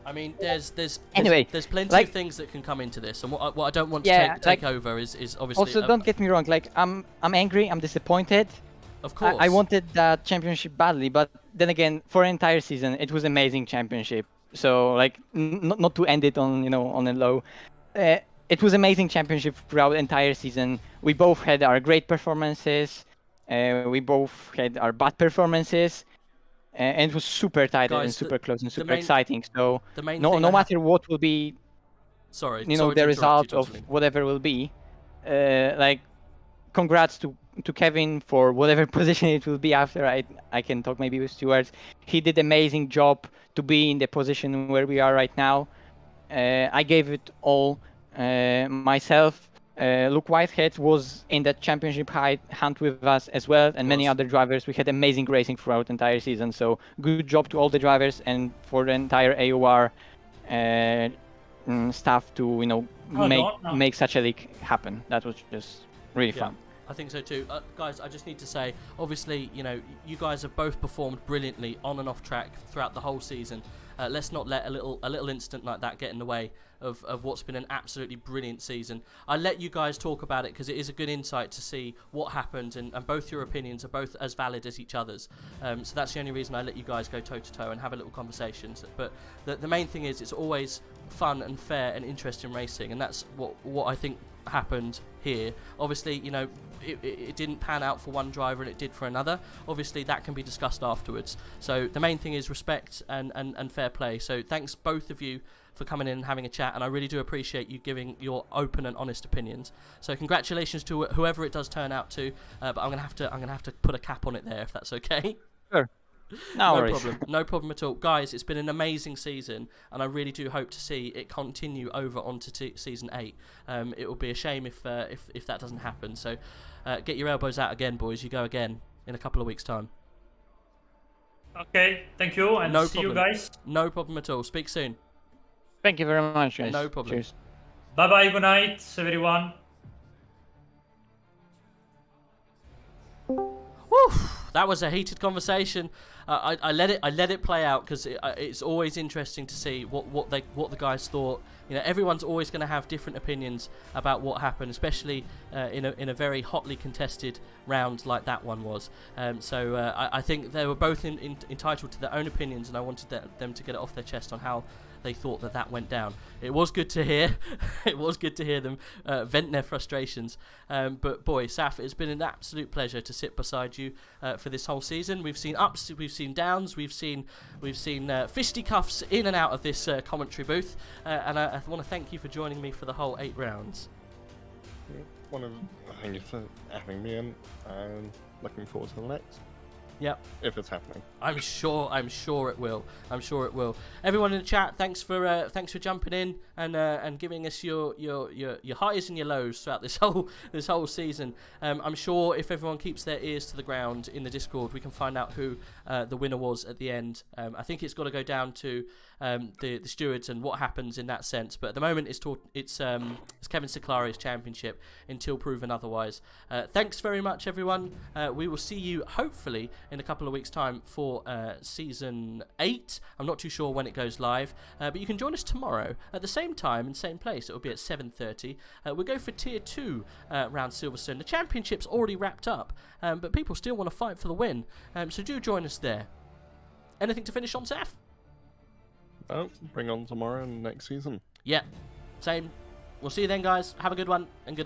I mean, there's plenty of things that can come into this, and what I don't want to take over is obviously. Also, don't get me wrong. Like, I'm angry. I'm disappointed. Of course. I wanted that championship badly, but then again, for an entire season, it was amazing championship. So, like, not to end it on on a low. It was amazing championship throughout the entire season. We both had our great performances. We both had our bad performances. And it was super tight and super close and super exciting. So no matter what will be, the result of whatever will be, like, congrats to Kevin for whatever position it will be after. I can talk maybe with Stuart. He did amazing job to be in the position where we are right now. I gave it all myself. Luke Whitehead was in that championship hunt with us as well, and many other drivers. We had amazing racing throughout the entire season, so good job to all the drivers and for the entire AOR staff to make such a league happen. That was just really fun. I think so too. Guys, I just need to say, obviously, you guys have both performed brilliantly on and off track throughout the whole season. Let's not let a little incident like that get in the way of what's been an absolutely brilliant season. I let you guys talk about it because it is a good insight to see what happened, and both your opinions are both as valid as each other's. So that's the only reason I let you guys go toe-to-toe and have a little conversation. But the main thing is it's always fun and fair and interesting racing, and that's what I think happened here. Obviously, you know, it didn't pan out for one driver and it did for another. Obviously, that can be discussed afterwards. So the main thing is respect and fair play. So thanks both of you for coming in and having a chat, and I really do appreciate you giving your open and honest opinions. So congratulations to whoever it does turn out to, but I'm gonna have to put a cap on it there if that's okay. Sure. No worries. Problem. No problem at all. Guys, it's been an amazing season, and I really do hope to see it continue over onto season 8. It will be a shame if that doesn't happen. So get your elbows out again, boys. You go again in a couple of weeks' time. Okay, thank you, and see you guys. No problem at all. Speak soon. Thank you very much, guys. No problem. Cheers. Bye-bye, good night, everyone. Woo! That was a heated conversation. I let it play out because it's always interesting to see what the guys thought. You know, everyone's always going to have different opinions about what happened, especially in a very hotly contested round like that one was. So I think they were both entitled to their own opinions, and I wanted them to get it off their chest on how they thought that went down. It was good to hear. It was good to hear them vent their frustrations. But boy, Saf, it's been an absolute pleasure to sit beside you for this whole season. We've seen ups, we've seen downs, we've seen fisticuffs in and out of this commentary booth, and I want to thank you for joining me for the whole 8 rounds. Thank you for having me in, and looking forward to the next. Yep. If it's happening. I'm sure it will. I'm sure it will. Everyone in the chat, thanks for jumping in and giving us your highs and your lows throughout this whole season. I'm sure if everyone keeps their ears to the ground in the Discord, we can find out who the winner was at the end. I think it's got to go down to the stewards and what happens in that sense. But at the moment, it's Kevin Ciclari's championship until proven otherwise. Thanks very much, everyone. We will see you hopefully in a couple of weeks' time for season 8. I'm not too sure when it goes live, but you can join us tomorrow at the same time and same place. It will be at 7:30. We'll go for tier 2 round Silverstone. The championship's already wrapped up, but people still want to fight for the win, so do join us there. Anything to finish on, Saf? Oh, bring on tomorrow and next season. Yeah, same. We'll see you then, guys. Have a good one and good